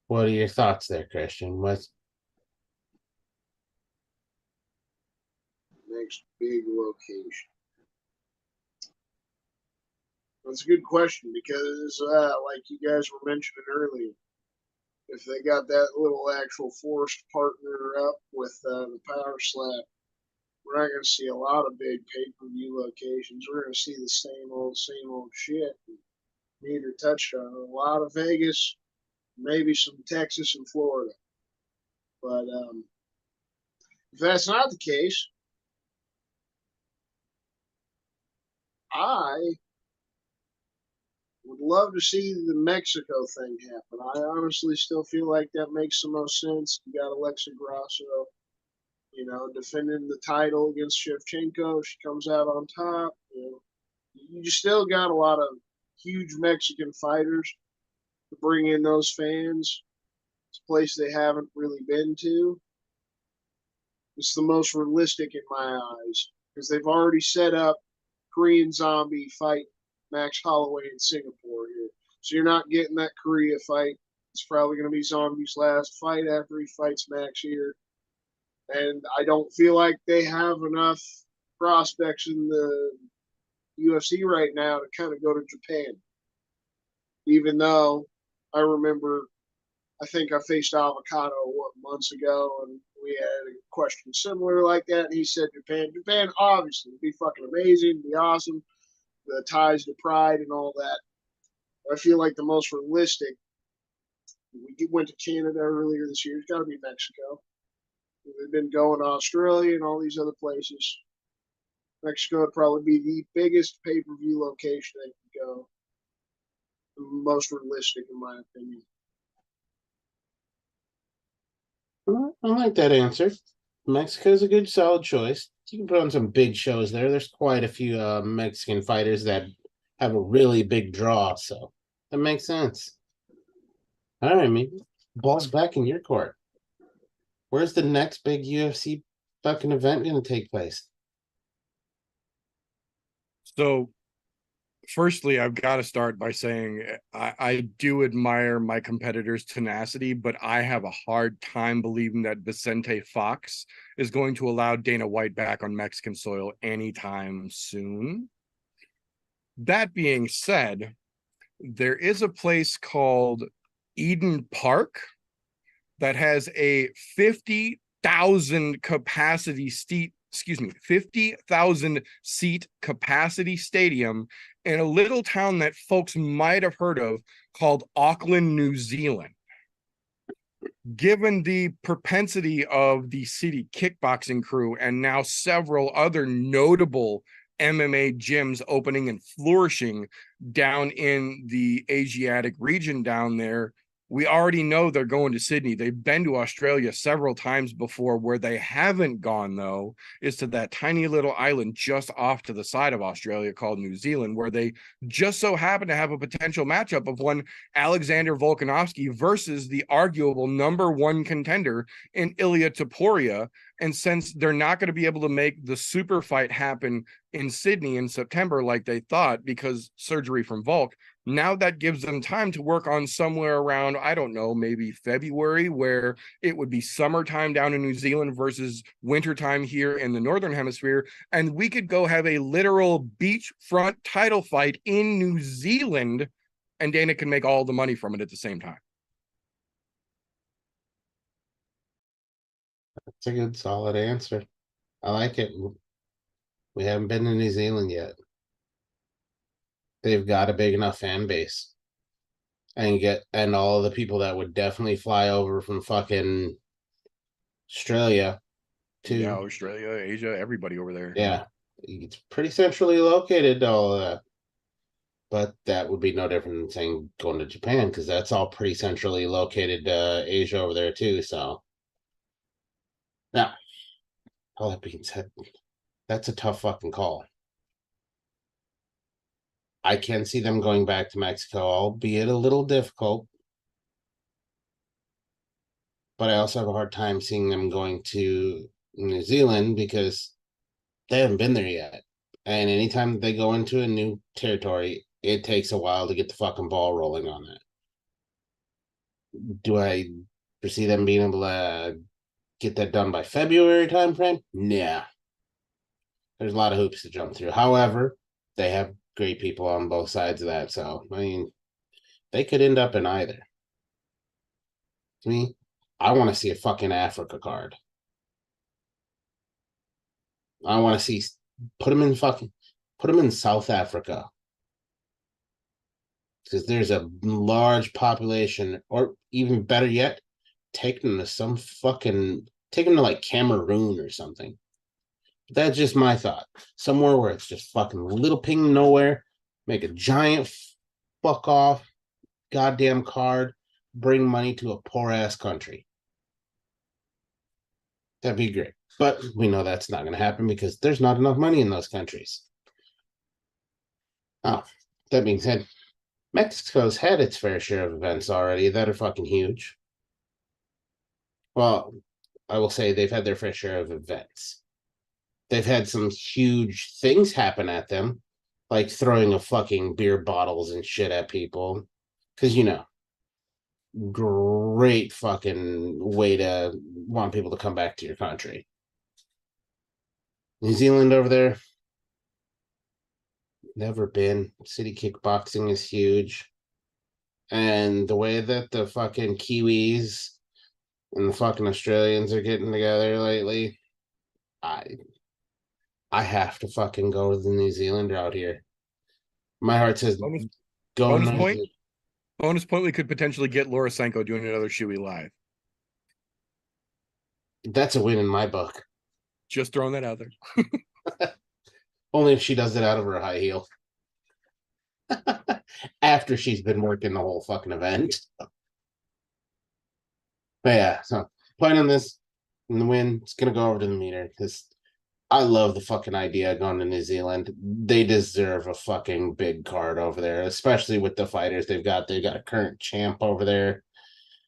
What are your thoughts there, Christian? What's Next big location. That's a good question because, like you guys were mentioning earlier, if they got that little actual forced partner up with the power slap, we're not going to see a lot of big pay-per-view locations. We're going to see the same old shit. Neither touched on a lot of Vegas, maybe some Texas and Florida. But if that's not the case, I would love to see the Mexico thing happen. I honestly still feel like that makes the most sense. You got Alexa Grasso, defending the title against Shevchenko. She comes out on top. You still got a lot of huge Mexican fighters to bring in those fans. It's a place they haven't really been to. It's the most realistic in my eyes because they've already set up Korean Zombie fight Max Holloway in Singapore here. So you're not getting that Korea fight. It's probably going to be Zombie's last fight after he fights Max here. And I don't feel like they have enough prospects in the UFC right now to kind of go to Japan. Even though I remember, I think I faced Avocado months ago, and we had a question similar like that, and he said Japan. Japan, obviously, would be fucking amazing, be awesome. The ties to pride and all that. I feel like the most realistic. We went to Canada earlier this year. It's got to be Mexico. They've been going to Australia and all these other places. Mexico would probably be the biggest pay-per-view location they could go. The most realistic, in my opinion. I like that answer. Mexico's a good solid choice. You can put on some big shows there. There's quite a few Mexican fighters that have a really big draw, so that makes sense. All right, man. Ball's back in your court. Where's the next big UFC fucking event going to take place? So, firstly, I've got to start by saying I do admire my competitors' tenacity, but I have a hard time believing that Vicente Fox is going to allow Dana White back on Mexican soil anytime soon. That being said, there is a place called Eden Park that has a 50,000 capacity seat 50,000 seat capacity stadium in a little town that folks might have heard of called Auckland, New Zealand. Given the propensity of the city kickboxing crew and now several other notable MMA gyms opening and flourishing down in the Asiatic region down there, we already know they're going to Sydney. They've been to Australia several times before. Where they haven't gone, though, is to that tiny little island just off to the side of Australia called New Zealand, where they just so happen to have a potential matchup of one Alexander Volkanovski versus the arguable #1 contender in Ilia Topuria. And since they're not going to be able to make the super fight happen in Sydney in September like they thought because surgery from Volk, now that gives them time to work on somewhere around, I don't know, maybe February, where it would be summertime down in New Zealand versus wintertime here in the Northern Hemisphere. And we could go have a literal beachfront title fight in New Zealand, and Dana can make all the money from it at the same time. That's a good solid answer. I like it. We haven't been to New Zealand yet. They've got a big enough fan base. And all the people that would definitely fly over from fucking Australia too. Yeah, Australia, Asia, everybody over there. Yeah, it's pretty centrally located, all that. But that would be no different than saying going to Japan, because that's all pretty centrally located Asia over there too. So now, all that being said, that's a tough fucking call. I can see them going back to Mexico, albeit a little difficult. But I also have a hard time seeing them going to New Zealand because they haven't been there yet. And anytime they go into a new territory, it takes a while to get the fucking ball rolling on that. Do I foresee them being able to get that done by February timeframe? Nah. There's a lot of hoops to jump through. However, they have great people on both sides of that. So, I mean, they could end up in either. To me, I want to see a fucking Africa card. I want to see put them in South Africa, because there's a large population, or even better yet, take them to like Cameroon or something. That's just my thought. Somewhere where it's just fucking little ping nowhere, make a giant fuck off goddamn card, bring money to a poor ass country. That'd be great. But we know that's not going to happen because there's not enough money in those countries. Oh, that being said, Mexico's had its fair share of events already that are fucking huge. Well, I will say they've had their fair share of events. They've had some huge things happen at them, like throwing of fucking beer bottles and shit at people. Because, great fucking way to want people to come back to your country. New Zealand over there, never been. City kickboxing is huge. And the way that the fucking Kiwis and the fucking Australians are getting together lately, I have to fucking go to the New Zealand route here. My heart says go bonus New point? Zealand. Bonus point, we could potentially get Laura Senko doing another Shoey live. That's a win in my book. Just throwing that out there. Only if she does it out of her high heel. After she's been working the whole fucking event. But yeah, so playing on this in the win, it's gonna go over to the meter because I love the fucking idea of going to New Zealand. They deserve a fucking big card over there, especially with the fighters they've got. They've got a current champ over there,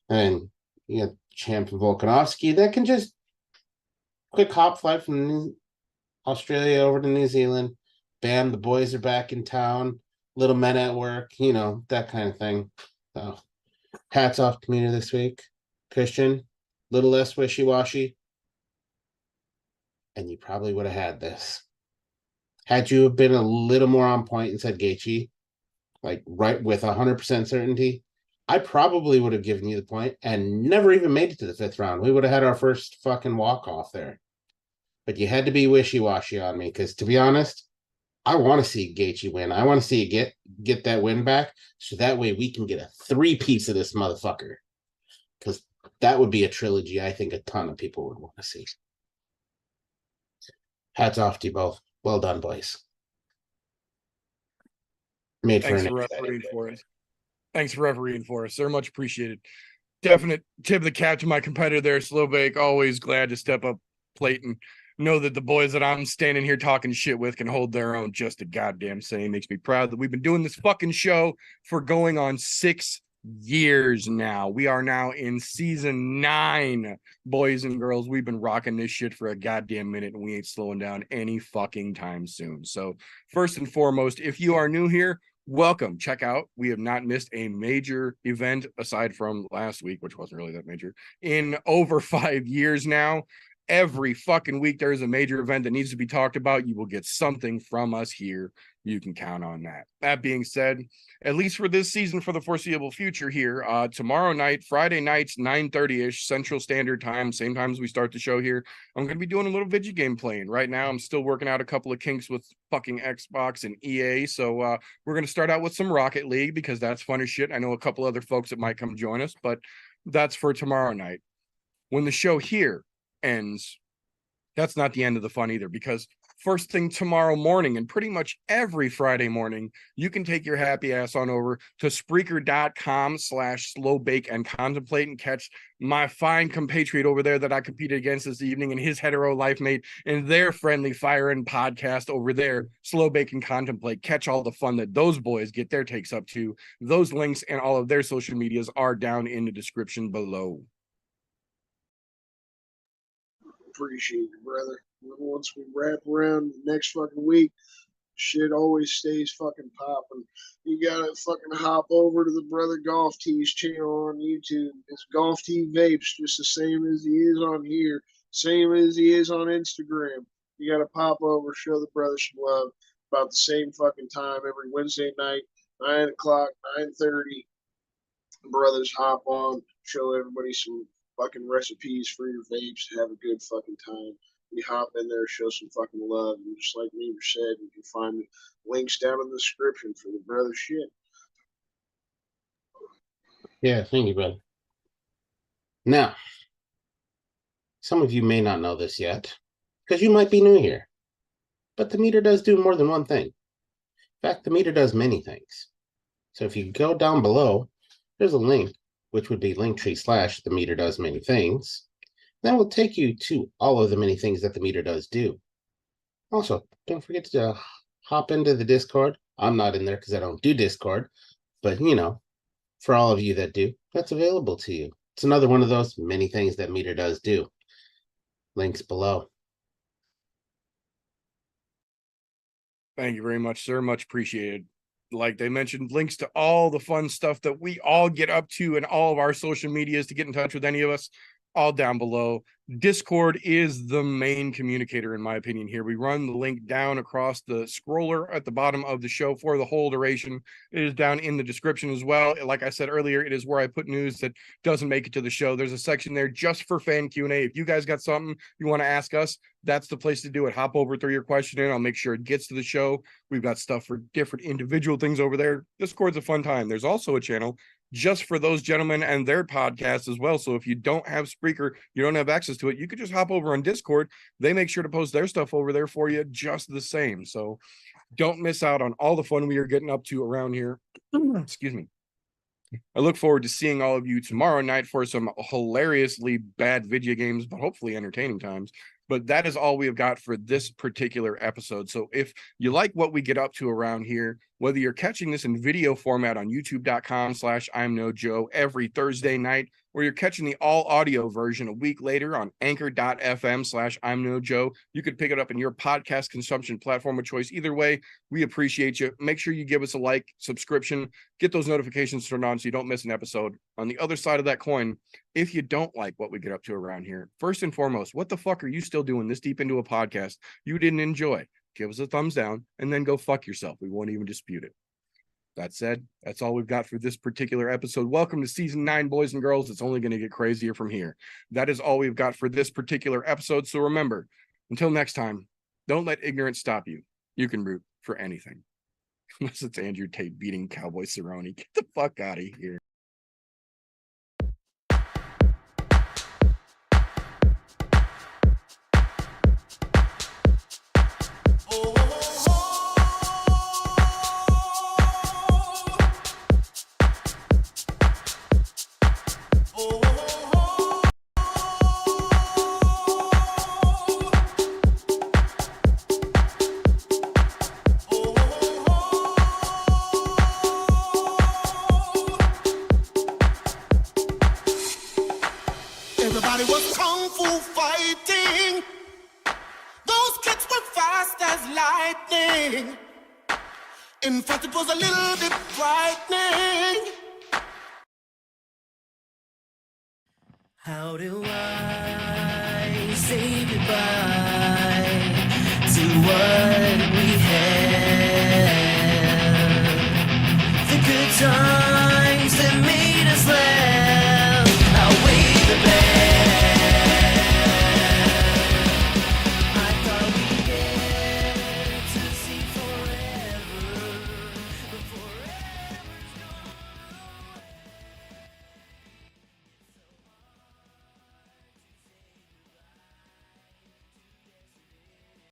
and you got champ Volkanovski that can just quick hop flight from Australia over to New Zealand. Bam, the boys are back in town. Little men at work, that kind of thing. So, hats off to me this week. Christian, little less wishy-washy. And you probably would have had this. Had you have been a little more on point and said Gaethje, like right with 100% certainty, I probably would have given you the point and never even made it to the 5th round. We would have had our first fucking walk-off there. But you had to be wishy-washy on me because, to be honest, I want to see Gaethje win. I want to see you get that win back so that way we can get a 3-piece of this motherfucker. Because that would be a trilogy I think a ton of people would want to see. Hats off to you both. Well done, boys. Thanks for refereeing for us. Thanks for refereeing for us. They're much appreciated. Definite tip of the cap to my competitor there, SlowB. Always glad to step up plate and know that the boys that I'm standing here talking shit with can hold their own just a goddamn same. Makes me proud that we've been doing this fucking show for going on 6 years now. We are now in season 9, boys and girls. We've been rocking this shit for a goddamn minute and we ain't slowing down any fucking time soon. So first and foremost, if you are new here, welcome. Check out. We have not missed a major event aside from last week, which wasn't really that major, in over 5 years now. Every fucking week there is a major event that needs to be talked about. You will get something from us here. You can count on that. That being said, at least for this season, for the foreseeable future here, tomorrow night, Friday nights, 9:30-ish Central Standard Time, same time as we start the show here, I'm going to be doing a little video game playing. Right now, I'm still working out a couple of kinks with fucking Xbox and EA, so we're going to start out with some Rocket League because that's fun as shit. I know a couple other folks that might come join us, but that's for tomorrow night. When the show here ends, That's not the end of the fun either, because first thing tomorrow morning and pretty much every Friday morning, you can take your happy ass on over to Spreaker.com/slowbake and contemplate and catch my fine compatriot over there that I competed against this evening and his hetero life mate and their friendly fire and podcast over there, SlowBake and Contemplate. Catch all the fun that those boys get their takes up to. Those links and all of their social medias are down in the description below. Appreciate it, brother. Once we wrap around the next fucking week, shit always stays fucking popping. You gotta fucking hop over to the brother Golf T's channel on YouTube. It's Golf T Vapes, just the same as he is on here, same as he is on Instagram. You gotta pop over, show the brother some love. About the same fucking time every Wednesday night, 9 o'clock, 9:30. Brothers hop on, show everybody some fucking recipes for your vapes, have a good fucking time. You hop in there, show some fucking love, and just like Meaver said, you can find the links down in the description for the brother shit. Yeah, thank you, brother. Now, some of you may not know this yet, because you might be new here, but the meter does do more than one thing. In fact, the meter does many things. So if you go down below, there's a link, which would be linktree/the meter does many things. That will take you to all of the many things that the meter does do. Also, don't forget to hop into the Discord. I'm not in there because I don't do Discord, but you know, for all of you that do, that's available to you. It's another one of those many things that meter does do. Links below. Thank you very much, sir. Much appreciated. Like they mentioned, links to all the fun stuff that we all get up to and all of our social medias to get in touch with any of us, all down below. Discord is the main communicator, in my opinion, here. We run the link down across the scroller at the bottom of the show for the whole duration. It is down in the description as well. Like I said earlier, it is where I put news that doesn't make it to the show. There's a section there just for fan Q&A. If you guys got something you want to ask us, that's the place to do it. Hop over, throw your question in. I'll make sure it gets to the show. We've got stuff for different individual things over there. Discord's a fun time. There's also a channel just for those gentlemen and their podcasts as well. So if you don't have Spreaker, you don't have access to it, you could just hop over on Discord. They make sure to post their stuff over there for you just the same. So don't miss out on all the fun we are getting up to around here. Excuse me. I look forward to seeing all of you tomorrow night for some hilariously bad video games, but hopefully entertaining times. But that is all we have got for this particular episode. So if you like what we get up to around here, whether you're catching this in video format on youtube.com/I'mNoJoe every Thursday night, or you're catching the all audio version a week later on anchor.fm/I'mNoJoe, you could pick it up in your podcast consumption platform of choice. Either way, we appreciate you. Make sure you give us a like, subscription, get those notifications turned on so you don't miss an episode. On the other side of that coin, if you don't like what we get up to around here, first and foremost, what the fuck are you still doing this deep into a podcast you didn't enjoy? Give us a thumbs down and then go fuck yourself. We won't even dispute it. That said, that's all we've got for this particular episode. Welcome to season 9, boys and girls. It's only going to get crazier from here. That is all we've got for this particular episode. So remember, until next time, don't let ignorance stop you. You can root for anything. Unless it's Andrew Tate beating Cowboy Cerrone. Get the fuck out of here. Everybody was kung fu fighting. Those kicks were fast as lightning. In fact, it was a little bit frightening. How do I say goodbye?